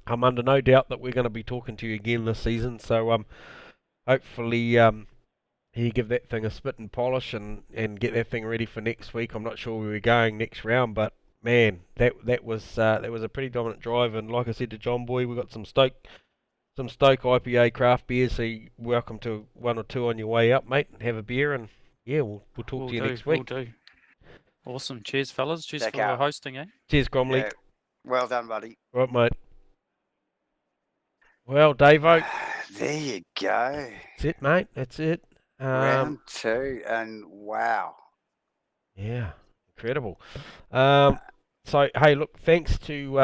I'm under no doubt that we're going to be talking to you again this season. So hopefully you give that thing a spit and polish and get that thing ready for next week. I'm not sure where we're going next round, but man, that was a pretty dominant drive. And like I said to John Boy, we got some Stoke IPA craft beers. So you're welcome to one or two on your way up, mate, and have a beer. And yeah, we'll talk to you next week. We'll do. Awesome. Cheers, fellas. Cheers for hosting, eh? Cheers, Cromley. Yeah. Well done, buddy. Right, mate. Well, Davo. There you go. That's it, mate. That's it. Round two, and wow. Yeah, incredible. So hey, look, thanks to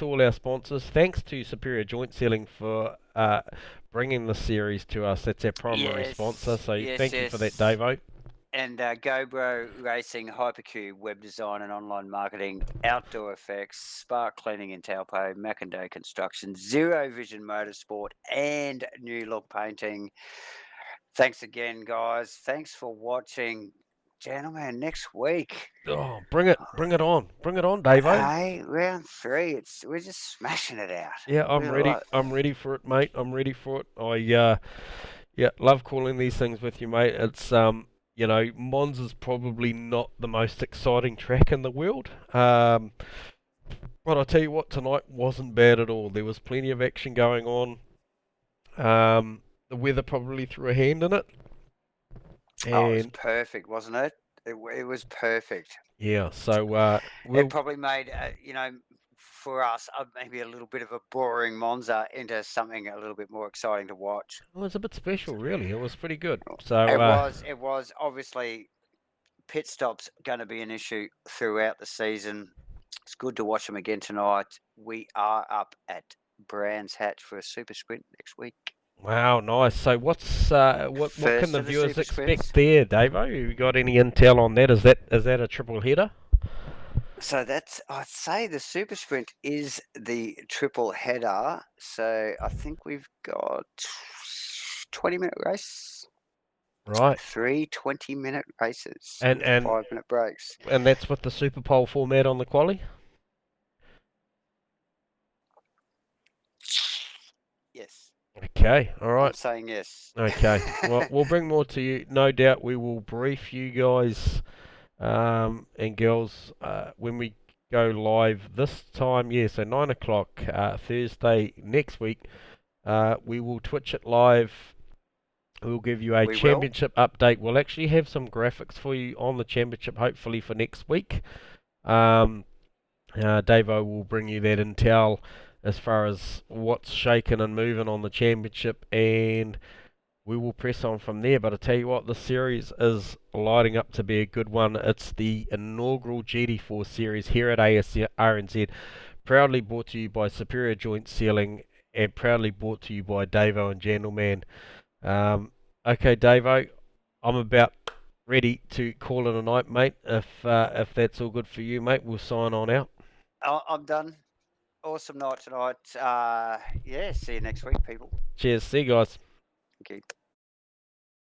all our sponsors. Thanks to Superior Joint Sealing for bringing the series to us. That's our primary sponsor. So thank you for that, Davo. And GoBro Racing, Hypercube, web design and online marketing, Outdoor Effects, Spark Cleaning and Taupo, Macinday Construction, Zero Vision Motorsport, and New Look Painting. Thanks again, guys. Thanks for watching. gentlemen, next week. Oh, bring it on, Davo. Hey, round 3. We're just smashing it out. Yeah, I'm We're ready. like- I'm ready for it, mate. I'm ready for it. Yeah, love calling these things with you, mate. It's Monza's probably not the most exciting track in the world. But I'll tell you what, tonight wasn't bad at all. There was plenty of action going on. The weather probably threw a hand in it. Oh, it was And perfect, wasn't it? It was perfect. yeah, so It probably made, for us, maybe a little bit of a boring Monza into something a little bit more exciting to watch. it was a bit special, really. It was pretty good. So It was obviously pit stops going to be an issue throughout the season. It's good to watch them again tonight. We are up at Brands Hatch for a super sprint next week. wow, nice. So what's what can First the of the viewers super expect sprints. there, Davo? You got any intel on that? Is that a triple header? So I'd say the super sprint is the triple header. So I think we've got 20-minute race. Right. 3 20-minute races And- with and- 5-minute breaks. And that's with the Super Pole format on the quali? Yes. Okay, all I'm right. saying yes. Okay. Well, we'll bring more to you. No doubt we will brief you guys and girls when we go live this time. Yeah, so 9 o'clock Thursday next week. We will Twitch it live. We'll give you a We will. championship update. We'll actually have some graphics for you on the championship, hopefully for next week. Davo will bring you that intel as far as what's shaking and moving on the championship, and we will press on from there. But I tell you what, the series is lighting up to be a good one. It's the inaugural GT4 series here at Asrnz, proudly brought to you by Superior Joint Sealing and proudly brought to you by Davo and Gentleman. Okay, Davo, I'm about ready to call it a night, mate. If that's all good for you, mate, we'll sign on out. I'm done. Awesome night tonight. Yeah, see you next week, people. Cheers. See you guys. Thank you.